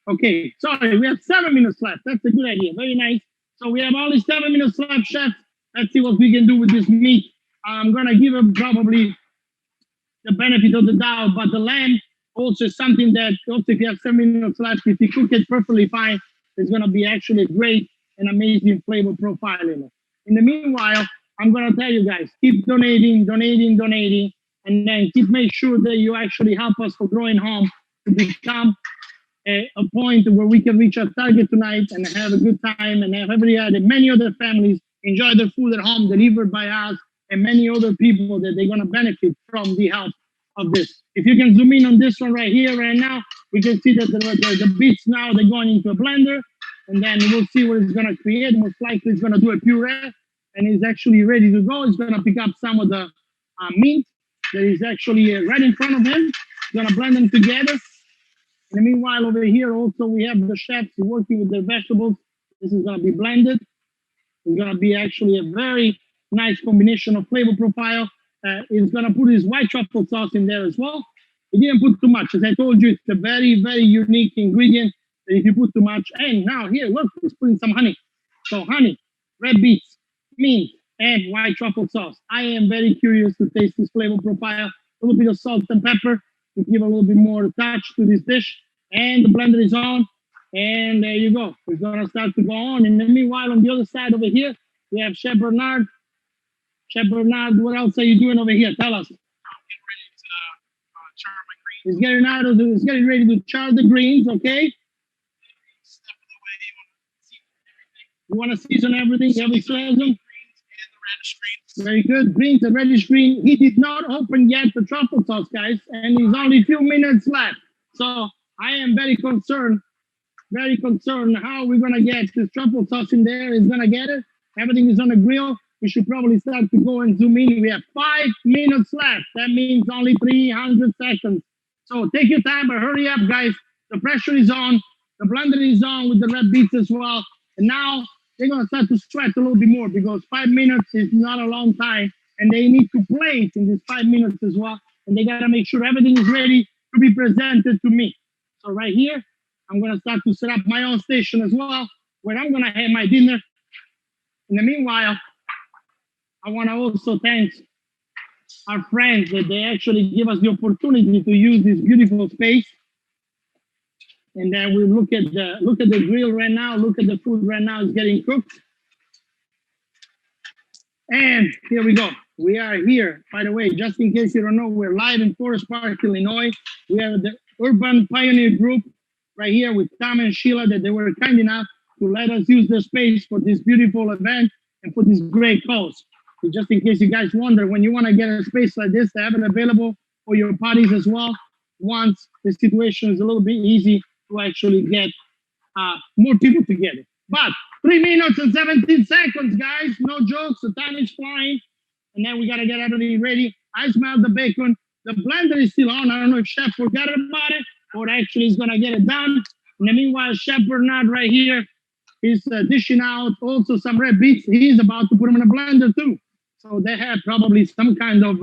Okay, sorry, we have 7 minutes left. That's a good idea, very nice. So we have only 7 minutes left, chef. Let's see what we can do with this meat. I'm gonna give him probably the benefit of the doubt, but the lamb also is something that also if you have 7 minutes left, if you cook it perfectly fine, it's gonna be actually a great and amazing flavor profile in it. In the meanwhile, I'm gonna tell you guys, keep donating, and then keep make sure that you actually help us for Growing Home to become a point where we can reach our target tonight and have a good time and have many other families enjoy their food at home delivered by us and many other people that they're gonna benefit from the help of this. If you can zoom in on this one right here, right now, we can see that the beets now, they're going into a blender, and then we'll see what it's gonna create. Most likely it's gonna do a puree, and it's actually ready to go. It's gonna pick up some of the meat that is actually right in front of him. He's gonna blend them together. In the meanwhile, over here also we have the chefs working with their vegetables. This is gonna be blended. It's gonna be actually a very nice combination of flavor profile. is gonna put his white truffle sauce in there as well. He didn't put too much. As I told you, it's a very, very unique ingredient that if you put too much, and now here, look, he's putting some honey. So honey, red beets, mint, and white truffle sauce. I am very curious to taste this flavor profile. A little bit of salt and pepper to give a little bit more touch to this dish. And the blender is on. And there you go. We're gonna start to go on. And then meanwhile, on the other side over here, we have Chef Bernard. Chef Bernard, what else are you doing over here? Tell us. He's getting ready to char the greens, okay? You want to season everything? Every season? Very good. Greens and reddish green. He did not open yet the truffle sauce, guys, and he's only a few minutes left. So I am very concerned how we're gonna get this truffle sauce in there. He's gonna get it. Everything is on the grill. We should probably start to go and zoom in. We have 5 minutes left. That means only 300 seconds. So take your time, but hurry up, guys. The pressure is on. The blender is on with the red beets as well. And now they're gonna start to sweat a little bit more because 5 minutes is not a long time, and they need to plate in these 5 minutes as well. And they gotta make sure everything is ready to be presented to me. So right here, I'm gonna start to set up my own station as well, where I'm gonna have my dinner. In the meanwhile, I wanna also thank our friends that they actually give us the opportunity to use this beautiful space. And then we look at the grill right now. Look at the food right now. It's getting cooked. And here we go. We are here. By the way, just in case you don't know, we're live in Forest Park, Illinois. We have the Urban Pioneer Group right here with Tom and Sheila that they were kind enough to let us use the space for this beautiful event and for this great cause. So just in case you guys wonder, when you want to get a space like this, to have it available for your parties as well, once the situation is a little bit easy to actually get more people together. But 3 minutes and 17 seconds, guys. No jokes. The time is flying. And then we got to get everything ready. I smell the bacon. The blender is still on. I don't know if Chef forgot about it or actually is going to get it done. In the meanwhile, Chef Bernard right here is dishing out also some red beets. He's about to put them in a blender too. So they have probably some kind of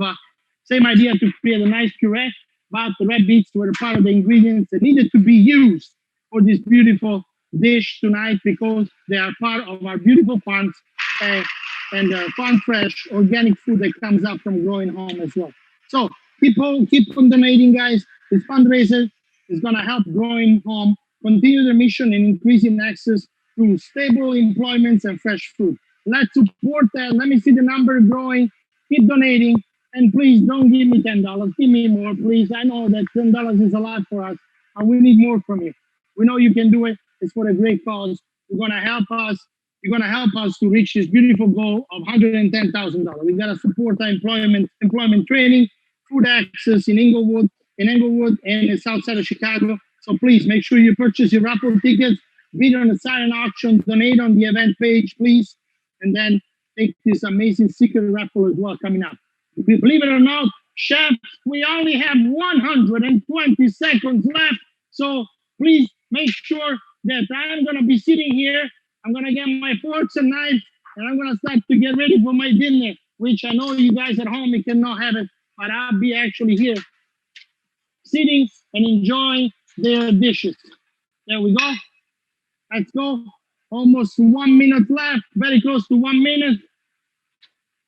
same idea to create a nice puree. But the red beets were part of the ingredients that needed to be used for this beautiful dish tonight because they are part of our beautiful farms and farm fresh organic food that comes up from growing home as well. So keep on donating, guys. This fundraiser is going to help growing home continue their mission in increasing access to stable employments and fresh food. Let's support that. Let me see the number growing. Keep donating. And please don't give me $10. Give me more, please. I know that $10 is a lot for us, and we need more from you. We know you can do it. It's for a great cause. You're gonna help us. You're gonna help us to reach this beautiful goal of $110,000. We gotta support our employment training, food access in Englewood, and the south side of Chicago. So please make sure you purchase your raffle tickets, bid on the silent auction, donate on the event page, please, and then take this amazing secret raffle as well coming up. Believe it or not, Chef, we only have 120 seconds left. So please make sure that I'm going to be sitting here. I'm going to get my forks and knives, and I'm going to start to get ready for my dinner, which I know you guys at home, you cannot have it, but I'll be actually here sitting and enjoying their dishes. There we go. Let's go. Almost 1 minute left, very close to 1 minute.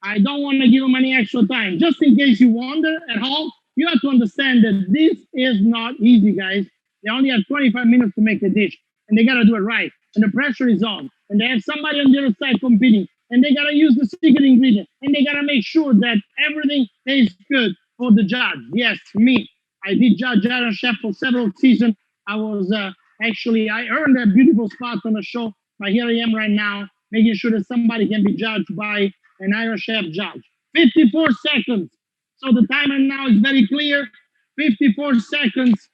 I don't want to give them any extra time. Just in case you wonder at home, you have to understand that this is not easy, guys. They only have 25 minutes to make a dish, and they got to do it right. And the pressure is on, and they have somebody on the other side competing, and they got to use the secret ingredient, and they got to make sure that everything tastes good for the judge. Yes, me. I did judge Iron Chef for several seasons. I was I earned that beautiful spot on the show, but here I am right now, making sure that somebody can be judged by an Irish Chef judge. 54 seconds. So the timer now is very clear. 54 seconds.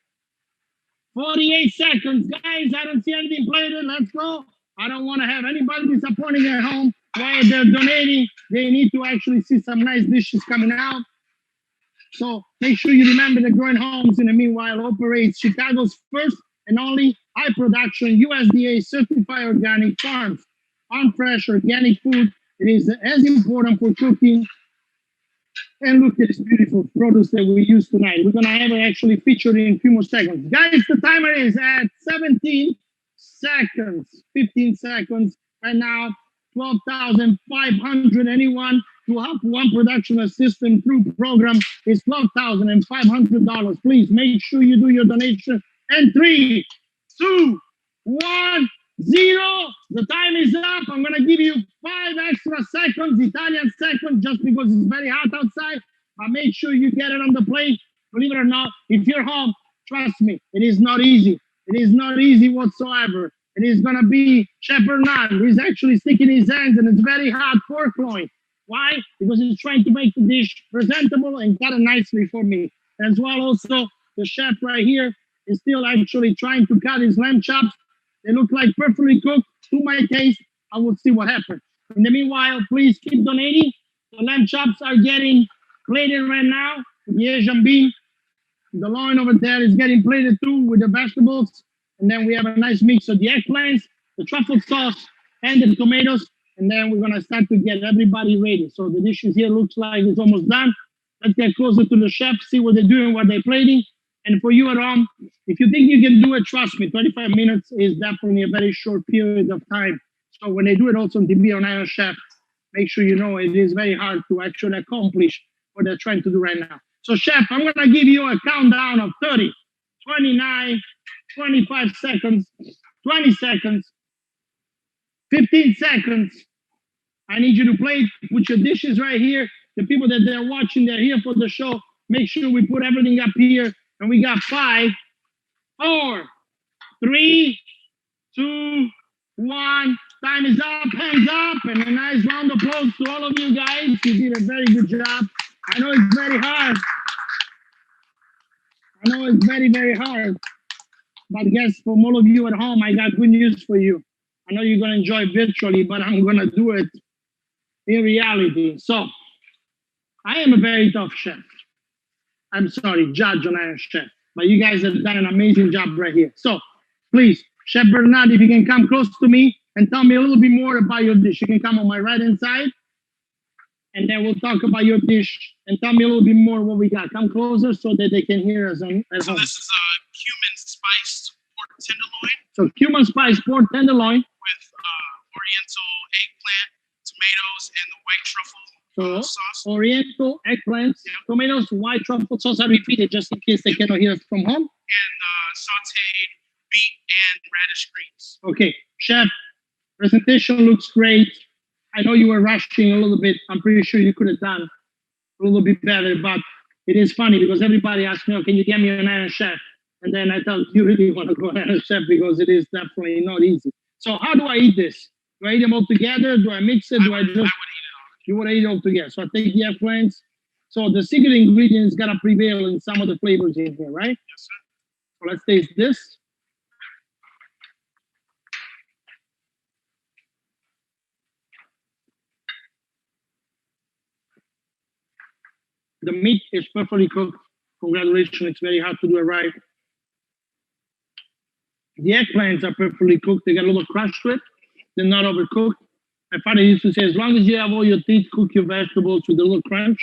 48 seconds. Guys, I don't see anything plated. Let's go. I don't want to have anybody disappointing at home while they're donating. They need to actually see some nice dishes coming out. So make sure you remember that Growing Homes in the meanwhile operates Chicago's first and only high production USDA certified organic farms. Farm fresh organic food. It is as important for cooking And look at this beautiful produce that we use tonight. We're gonna have it actually featured in a few more seconds. Guys, the timer is at 17 seconds, 15 seconds. Right now, 12,500. Anyone to help one production assistant through program is $12,500. Please make sure you do your donation. And 3, 2, 1, 0. The time is up. I'm gonna give you 5 extra seconds, Italian seconds, just because it's very hot outside. But make sure you get it on the plate. Believe it or not, if you're home, trust me, it is not easy. It is not easy whatsoever. It is gonna be Chef Bernard. He's actually sticking his hands and it's very hot pork loin. Why? Because he's trying to make the dish presentable and cut it nicely for me. As well, also, the chef right here is still actually trying to cut his lamb chops. They look like perfectly cooked to my taste. I will see what happens. In the meanwhile, please keep donating. The lamb chops are getting plated right now. The Asian bean, the loin over there is getting plated too with the vegetables. And then we have a nice mix of the eggplants, the truffle sauce, and the tomatoes. And then we're gonna start to get everybody ready. So the dishes here looks like it's almost done. Let's get closer to the chef, see what they're doing, what they're plating. And for you at home, if you think you can do it, trust me, 25 minutes is definitely a very short period of time. So when they do it also on TV on Iron Chef, make sure you know it is very hard to actually accomplish what they're trying to do right now. So chef, I'm gonna give you a countdown of 30, 29, 25 seconds, 20 seconds, 15 seconds. I need you to plate, put your dishes right here. The people that they're watching, they're here for the show. Make sure we put everything up here. And we got 5, 4, 3, 2, 1. Time is up, hands up, and a nice round of applause to all of you guys. You did a very good job. I know it's very hard. I know it's very, very hard. But guess from all of you at home, I got good news for you. I know you're gonna enjoy virtually, but I'm gonna do it in reality. So, I am a very tough chef. I'm sorry, judge on Iron Chef. But you guys have done an amazing job right here. So, please, Chef Bernard, if you can come close to me and tell me a little bit more about your dish. You can come on my right-hand side, and then we'll talk about your dish and tell me a little bit more what we got. Come closer so that they can hear us at home. So this is a cumin spiced pork tenderloin. So cumin spiced pork tenderloin. With oriental eggplant, tomatoes, and the white truffle sauce. Oriental eggplants, tomatoes, white truffle sauce. I repeat it just in case they cannot hear us from home. And sauteed beet and radish greens. Okay, chef, presentation looks great. I know you were rushing a little bit. I'm pretty sure you could have done a little bit better, but it is funny because everybody asks me, oh, can you get me an Iron Chef? And then I thought, you really want to go Iron Chef because it is definitely not easy. So how do I eat this? Do I eat them all together? Do I mix it? You want to eat it all together. So I take the eggplants. So the secret ingredients got to prevail in some of the flavors in here, right? Yes, sir. So let's taste this. The meat is perfectly cooked. Congratulations, it's very hard to do it right. The eggplants are perfectly cooked. They got a little crunch to it. They're not overcooked. My father used to say, as long as you have all your teeth, cook your vegetables with a little crunch.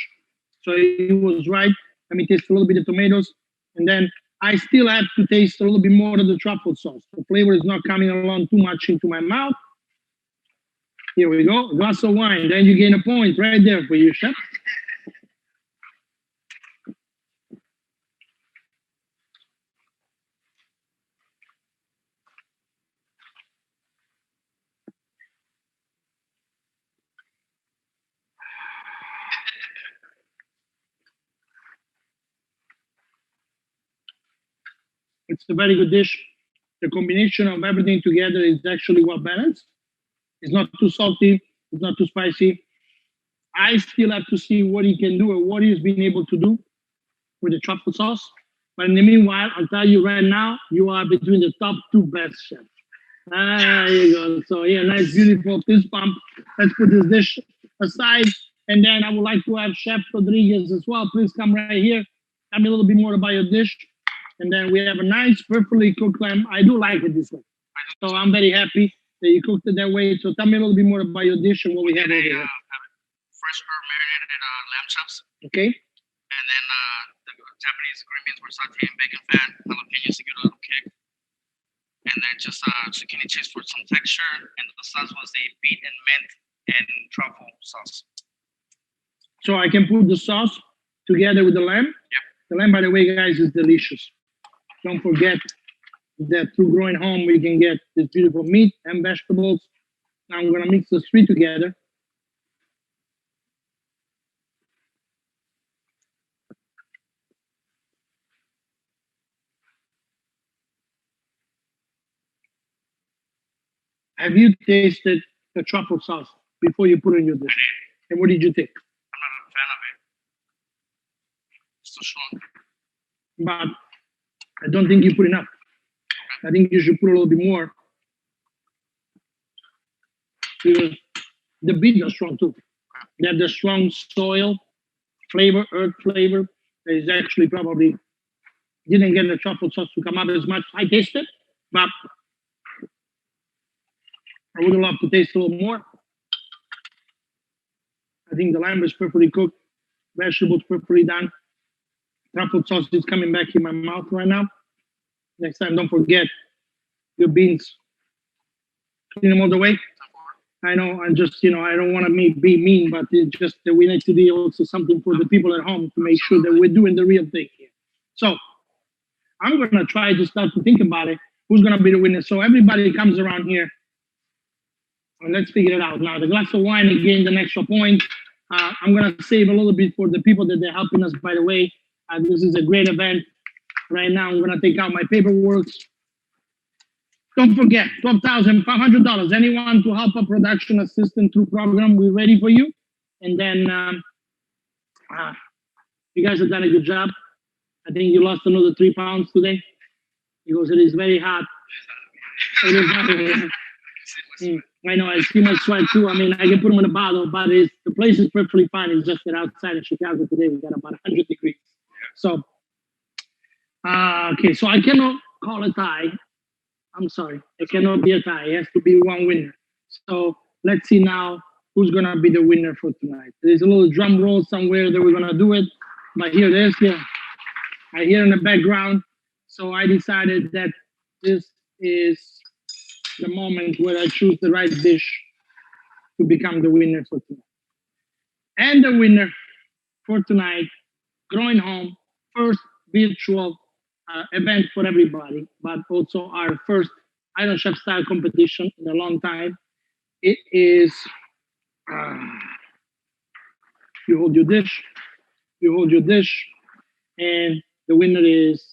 So he was right. Let me taste a little bit of tomatoes. And then I still have to taste a little bit more of the truffle sauce. The flavor is not coming along too much into my mouth. Here we go, a glass of wine. Then you gain a point right there for you, chef. It's a very good dish. The combination of everything together is actually well balanced. It's not too salty. It's not too spicy. I still have to see what he can do or what he's been able to do with the truffle sauce. But in the meanwhile, I'll tell you right now, you are between the top 2 best chefs. There you go. So yeah, nice, beautiful fist bump. Let's put this dish aside. And then I would like to have Chef Rodriguez as well. Please come right here. Tell me a little bit more about your dish. And then we have a nice, perfectly cooked lamb. I do like it this way. So I'm very happy that you cooked it that way. So tell me a little bit more about your dish and what we have over here. Fresh herb marinated lamb chops. Okay. And then the Japanese green beans were sauteed in bacon fat, jalapenos to give it a little kick. And then just zucchini chips for some texture. And the sauce was a beet and mint and truffle sauce. So I can put the sauce together with the lamb? Yep. The lamb, by the way, guys, is delicious. Don't forget that through growing home, we can get this beautiful meat and vegetables. Now I'm gonna mix the three together. Have you tasted the truffle sauce before you put it in your dish? And what did you think? I'm not a fan of it. It's too strong. But I don't think you put enough. I think you should put a little bit more. Because the beets are strong too. They have the strong soil flavor, earth flavor. That is actually probably didn't get the truffle sauce to come out as much. I tasted, but I would have loved to taste a little more. I think the lamb is perfectly cooked, vegetables perfectly done. Truffle sauce is coming back in my mouth right now. Next time, don't forget your beans. Clean them all the way. I know, I'm just, I don't want to be mean, but it's just that we need to do also something for the people at home to make sure that we're doing the real thing here. So I'm going to try to start to think about it. Who's going to be the winner? So everybody comes around here and let's figure it out. Now, the glass of wine, again, the extra point. I'm going to save a little bit for the people that they're helping us, by the way. This is a great event. Right now, I'm going to take out my paperwork. Don't forget, $12,500. Anyone to help a production assistant through program, we're ready for you. And then you guys have done a good job. I think you lost another 3 pounds today because it is very hot. It is hot. I know, I see my sweat too. I mean, I can put them in a bottle, but the place is perfectly fine. It's just that outside of Chicago today, we got about 100 degrees. So, okay, so I cannot call a tie. I'm sorry, it cannot be a tie. It has to be one winner. So let's see now who's gonna be the winner for tonight. There's a little drum roll somewhere that we're gonna do it, but here it is. Yeah, I hear in the background. So I decided that this is the moment where I choose the right dish to become the winner for tonight. And the winner for tonight, Growing Home, first virtual event for everybody, but also our first Iron Chef style competition in a long time. It is, you hold your dish, and the winner is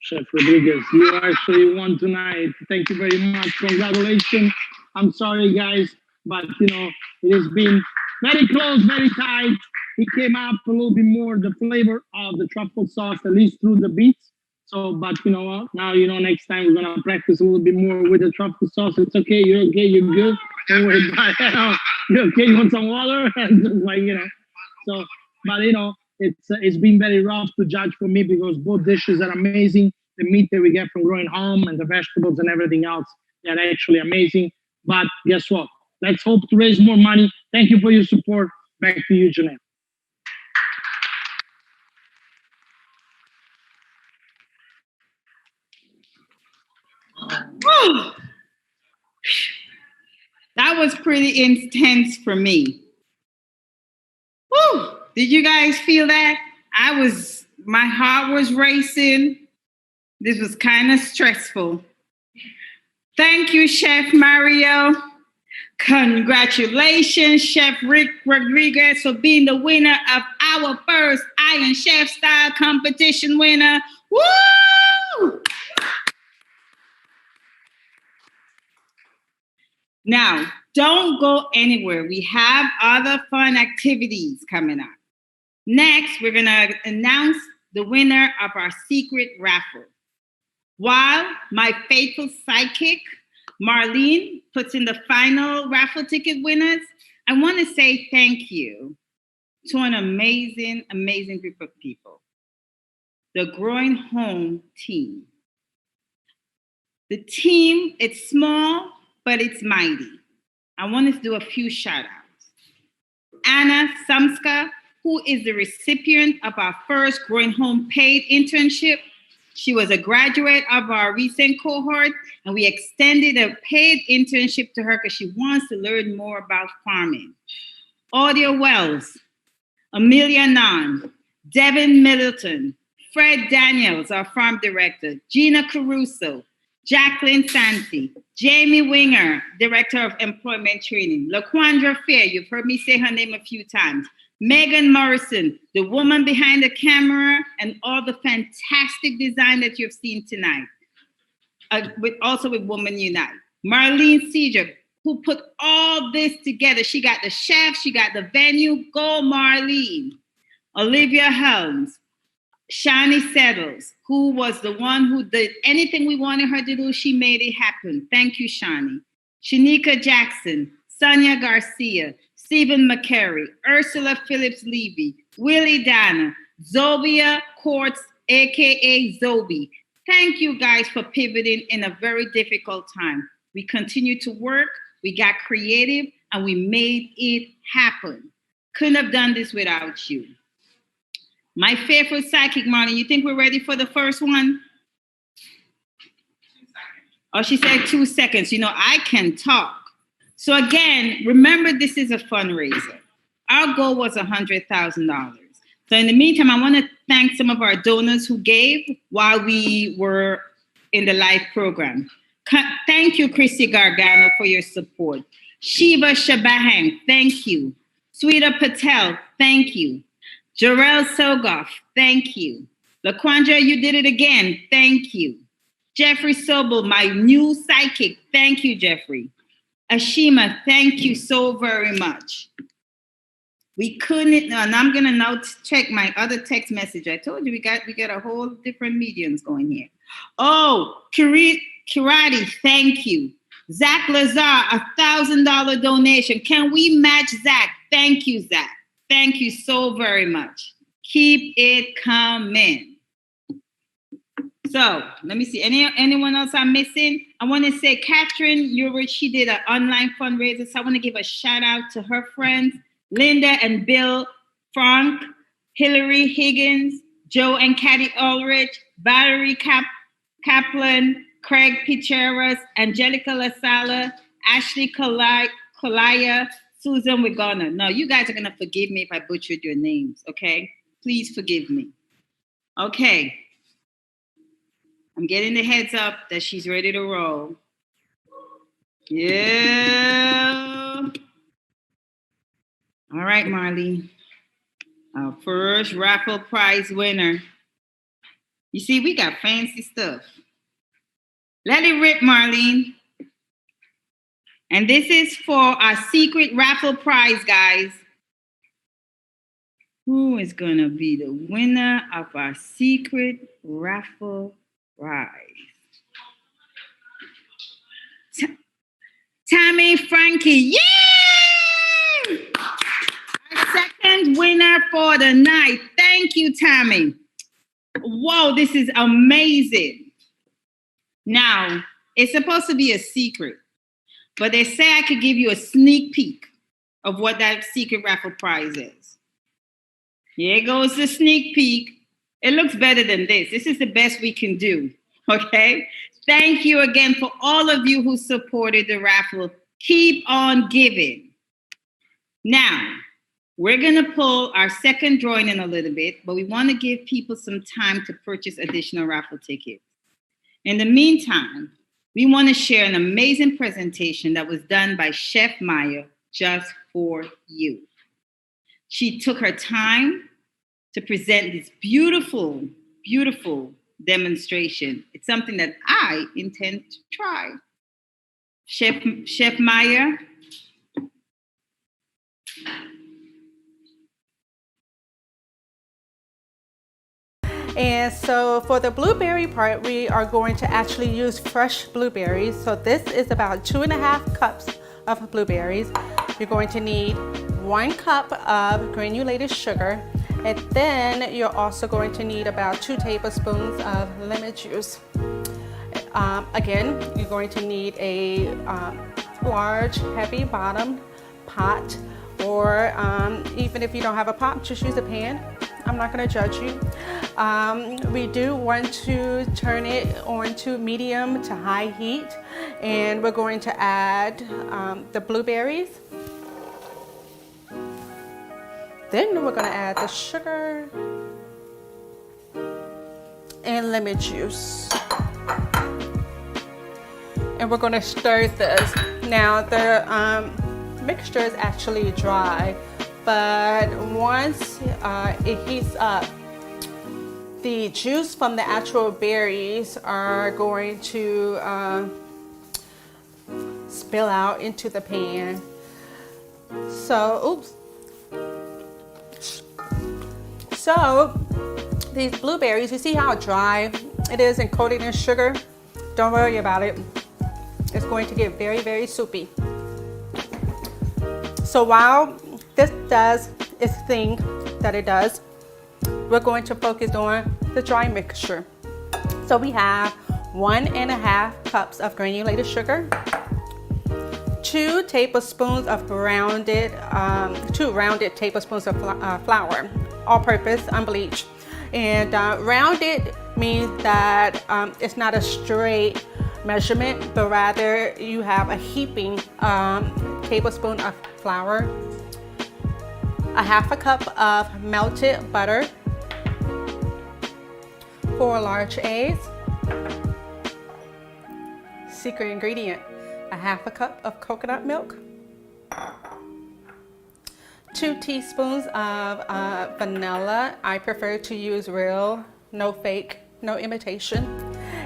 Chef Rodriguez. You actually won tonight. Thank you very much. Congratulations. I'm sorry, guys, but it has been very close, very tight. It came up a little bit more the flavor of the truffle sauce, at least through the beets. So, but now next time we're gonna practice a little bit more with the truffle sauce. It's okay. You're okay. You're good. Don't worry about it. You're okay. You want some water? And just So, but it's been very rough to judge for me because both dishes are amazing. The meat that we get from Growing Home and the vegetables and everything else, they're actually amazing. But guess what? Let's hope to raise more money. Thank you for your support. Back to you, Janelle. That was pretty intense for me. Woo! Did you guys feel that? My heart was racing. This was kind of stressful. Thank you, Chef Mario. Congratulations, Chef Rick Rodriguez, for being the winner of our first Iron Chef Style competition winner. Woo! Now, don't go anywhere. We have other fun activities coming up. Next, we're going to announce the winner of our secret raffle. While my faithful sidekick, Marlene, puts in the final raffle ticket winners, I want to say thank you to an amazing, amazing group of people. The Growing Home team. The team, it's small, but it's mighty. I want to do a few shout outs. Anna Samska, who is the recipient of our first Growing Home paid internship. She was a graduate of our recent cohort, and we extended a paid internship to her because she wants to learn more about farming. Audia Wells, Amelia Nan, Devin Middleton, Fred Daniels, our farm director, Gina Caruso, Jacqueline Santi, Jamie Winger, Director of Employment Training, LaQuandra Fair, you've heard me say her name a few times, Megan Morrison, the woman behind the camera, and all the fantastic design that you've seen tonight, also with Women Unite. Marlene Seeger, who put all this together. She got the chef, she got the venue. Go Marlene. Olivia Helms, Shani Settles, who was the one who did anything we wanted her to do, she made it happen. Thank you, Shani. Shanika Jackson, Sonia Garcia, Stephen McCary, Ursula Phillips Levy, Willie Dana, Zobia Courts, aka Zobi. Thank you guys for pivoting in a very difficult time. We continue to work, we got creative, and we made it happen. Couldn't have done this without you. My favorite psychic, Marlene, you think we're ready for the first one? Oh, she said 2 seconds. You know, I can talk. So again, remember this is a fundraiser. Our goal was $100,000. So in the meantime, I want to thank some of our donors who gave while we were in the live program. Thank you, Christy Gargano, for your support. Shiva Shabahang, thank you. Sweeta Patel, thank you. Jarrell Sogoff, thank you. LaQuandra, you did it again, thank you. Jeffrey Sobel, my new psychic, thank you, Jeffrey. Ashima, thank you so very much. We couldn't, and I'm gonna now check my other text message. I told you we got a whole different mediums going here. Oh, Kirati, thank you. Zach Lazar, $1,000 donation. Can we match Zach? Thank you, Zach. Thank you so very much. Keep it coming. So let me see. Anyone else I'm missing? I want to say Catherine Urich, she did an online fundraiser. So I want to give a shout out to her friends, Linda and Bill Frank, Hillary Higgins, Joe and Kathy Ulrich, Valerie Kaplan, Craig Picheras, Angelica Lasala, Ashley Kalaya, Susan Wigona. No, you guys are going to forgive me if I butchered your names, okay? Please forgive me. Okay. I'm getting the heads up that she's ready to roll. Yeah. All right, Marley. Our first raffle prize winner. You see, we got fancy stuff. Let it rip, Marlene. And this is for our secret raffle prize, guys. Who is going to be the winner of our secret raffle prize? Tammy Frankie. Yay! Our second winner for the night. Thank you, Tammy. Whoa, this is amazing. Now, it's supposed to be a secret, but they say I could give you a sneak peek of what that secret raffle prize is. Here goes the sneak peek. It looks better than this. This is the best we can do, okay? Thank you again for all of you who supported the raffle. Keep on giving. Now, we're going to pull our second drawing in a little bit, but we want to give people some time to purchase additional raffle tickets. In the meantime, we want to share an amazing presentation that was done by Chef Maya just for you. She took her time to present this beautiful, beautiful demonstration. It's something that I intend to try. Chef Maya. And so for the blueberry part, we are going to actually use fresh blueberries. So this is about 2.5 cups of blueberries. You're going to need 1 cup of granulated sugar. And then you're also going to need about 2 tablespoons of lemon juice. Again, you're going to need a large, heavy bottom pot or even if you don't have a pot, just use a pan. I'm not going to judge you. We do want to turn it on to medium to high heat, and we're going to add the blueberries. Then we're going to add the sugar and lemon juice. And we're going to stir this. Now the mixture is actually dry, but once it heats up, the juice from the actual berries are going to spill out into the pan. So, So these blueberries, you see how dry it is and coated in sugar? Don't worry about it. It's going to get very, very soupy. So while this does its thing that it does, we're going to focus on the dry mixture. So we have 1.5 cups of granulated sugar, 2 tablespoons of rounded tablespoons of flour, all-purpose, unbleached. And rounded means that it's not a straight measurement, but rather you have a heaping tablespoon of flour, 1/2 cup of melted butter, 4 large eggs, secret ingredient, 1/2 cup of coconut milk, 2 teaspoons of vanilla. I prefer to use real, no fake, no imitation.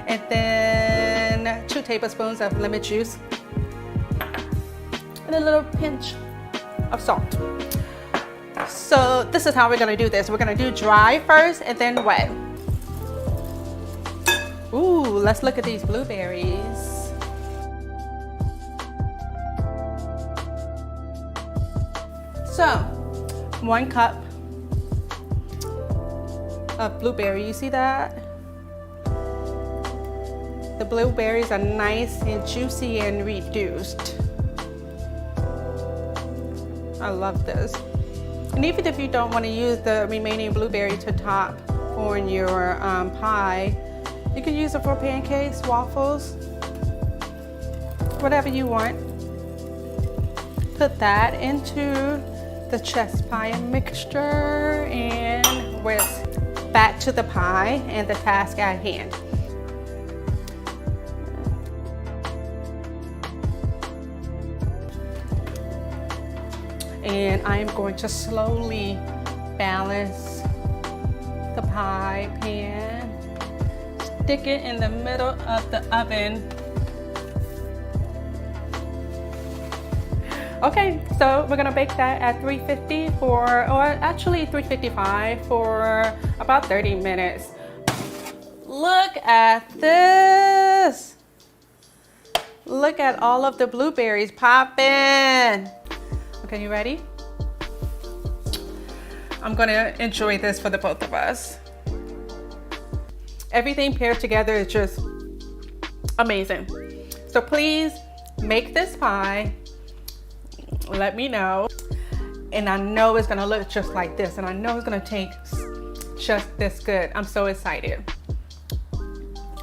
And then 2 tablespoons of lemon juice and a little pinch of salt. So this is how we're gonna do this. We're gonna do dry first and then wet. Ooh, let's look at these blueberries. So, 1 cup of blueberry, you see that? The blueberries are nice and juicy and reduced. I love this. And even if you don't want to use the remaining blueberry to top on your pie, you can use it for pancakes, waffles, whatever you want. Put that into the chest pie mixture and whisk back to the pie and the task at hand. And I'm going to slowly balance the pie pan, stick it in the middle of the oven. Okay, so we're gonna bake that at 350 or actually 355 for about 30 minutes. Look at this. Look at all of the blueberries popping. Okay, you ready? I'm gonna enjoy this for the both of us. Everything paired together is just amazing. So please make this pie. Let me know. And I know it's gonna look just like this, and I know it's gonna taste just this good. I'm so excited.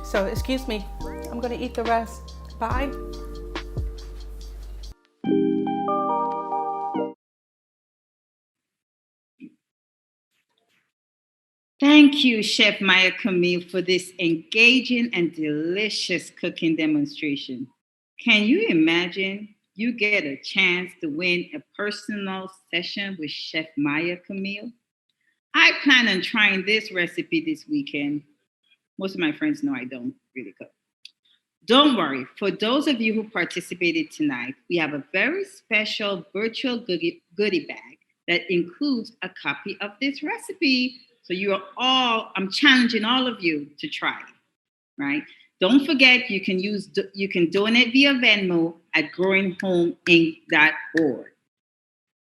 So excuse me, I'm gonna eat the rest. Bye. Thank you, Chef Maya Camille, for this engaging and delicious cooking demonstration. Can you imagine you get a chance to win a personal session with Chef Maya Camille? I plan on trying this recipe this weekend. Most of my friends know I don't really cook. Don't worry, for those of you who participated tonight, we have a very special virtual goodie bag that includes a copy of this recipe. So I'm challenging all of you to try it, right? Don't forget, you can donate via Venmo at growinghomeinc.org.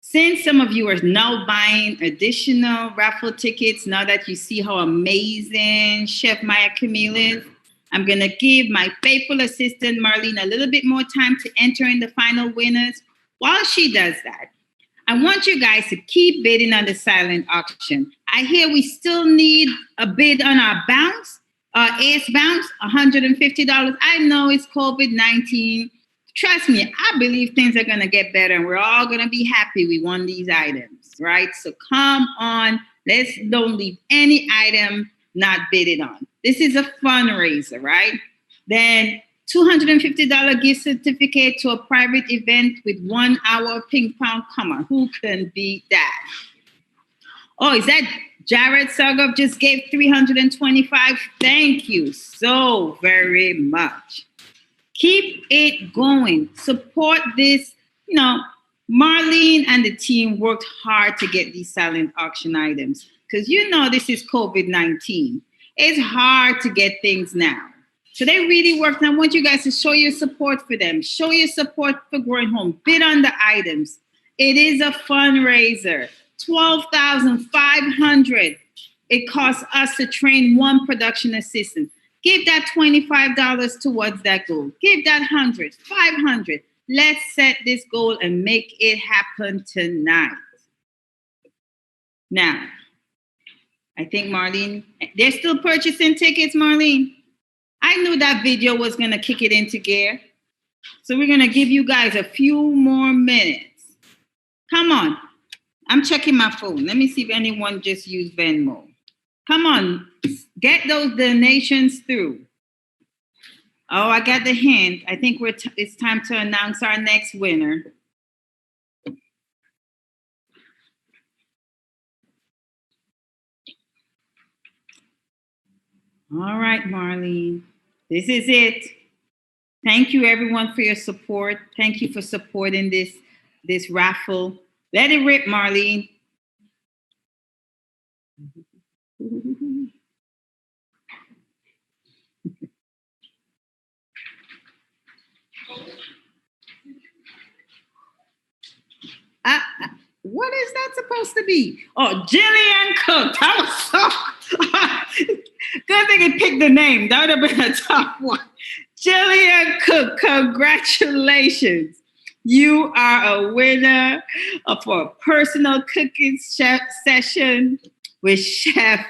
Since some of you are now buying additional raffle tickets, now that you see how amazing Chef Maya Camille is, I'm gonna give my faithful assistant Marlene a little bit more time to enter in the final winners. While she does that, I want you guys to keep bidding on the silent auction. I hear we still need a bid on our bounce, AS bounce, $150. I know it's COVID-19. Trust me, I believe things are going to get better and we're all going to be happy we won these items, right? So come on, let's don't leave any item not bidded on. This is a fundraiser, right? Then $250 gift certificate to a private event with 1 hour of ping pong. Come on, who can beat that? Oh, is that Jared Sargov just gave $325? Thank you so very much. Keep it going. Support this. You know, Marlene and the team worked hard to get these silent auction items because you know this is COVID-19. It's hard to get things now. So they really worked. And I want you guys to show your support for them. Show your support for Growing Home. Bid on the items. It is a fundraiser. $12,500. It costs us to train one production assistant. Give that $25 towards that goal. Give that $100, $500. Let's set this goal and make it happen tonight. Now, I think Marlene, they're still purchasing tickets, Marlene. I knew that video was going to kick it into gear. So we're going to give you guys a few more minutes. Come on. I'm checking my phone. Let me see if anyone just used Venmo. Come on. Get those donations through. Oh, I got the hint. I think it's time to announce our next winner. All right, Marlene. This is it. Thank you, everyone, for your support. Thank you for supporting this raffle. Let it rip, Marlene. What is that supposed to be? Oh, Jillian Cook. That was so good thing it picked the name. That would have been a tough one. Jillian Cook, congratulations. You are a winner for a personal cooking session with Chef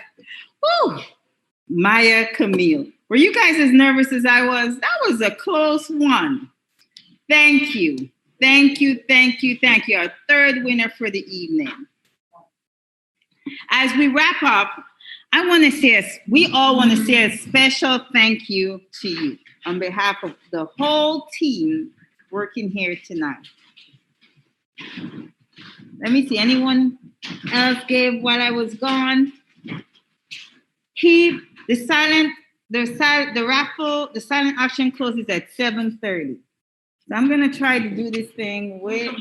Maya Camille. Were you guys as nervous as I was? That was a close one. Thank you. Thank you, thank you, thank you. Our third winner for the evening. As we wrap up, we all want to say a special thank you to you on behalf of the whole team working here tonight. Let me see, anyone else gave while I was gone? Keep the silent auction closes at 7:30. So I'm gonna try to do this thing with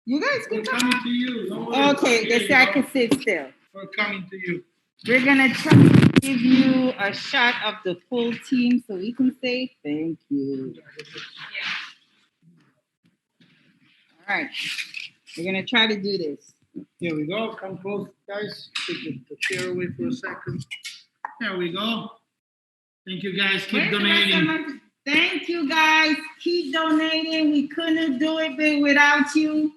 you guys. We're coming to you. Okay, they say I can sit still. We're coming to you. We're gonna try to give you a shot of the full team so we can say thank you. All right, we're gonna try to do this. Here we go. Come close, guys. Take the chair away for a second. There we go. Thank you, guys. Keep donating. Thank you, guys. Keep donating. We couldn't do it without you.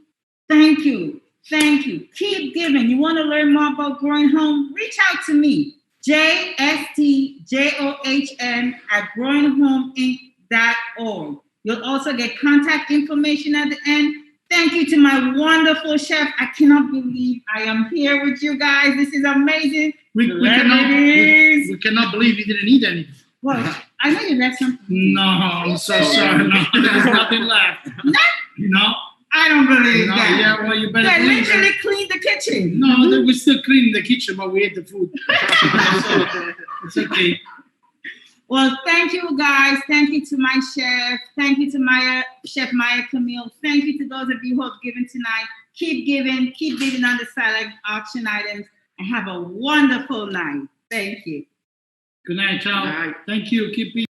Thank you. Thank you. Keep giving. You want to learn more about Growing Home? Reach out to me, JSTJOHN@growinghomeinc.org. You'll also get contact information at the end. Thank you to my wonderful chef. I cannot believe I am here with you guys. This is amazing. We cannot believe you didn't eat anything. Well, I know you left something. No, I'm so sorry. No, there's nothing left. No. I don't believe that. Yeah, well, you better. They literally cleaned the kitchen. No, we still cleaning the kitchen, but we ate the food. It's okay. Well, thank you, guys. Thank you to my chef. Thank you to Chef Maya Camille. Thank you to those of you who have given tonight. Keep giving. Keep bidding on the silent auction items. And have a wonderful night. Thank you. Good night, child. Thank you. Keep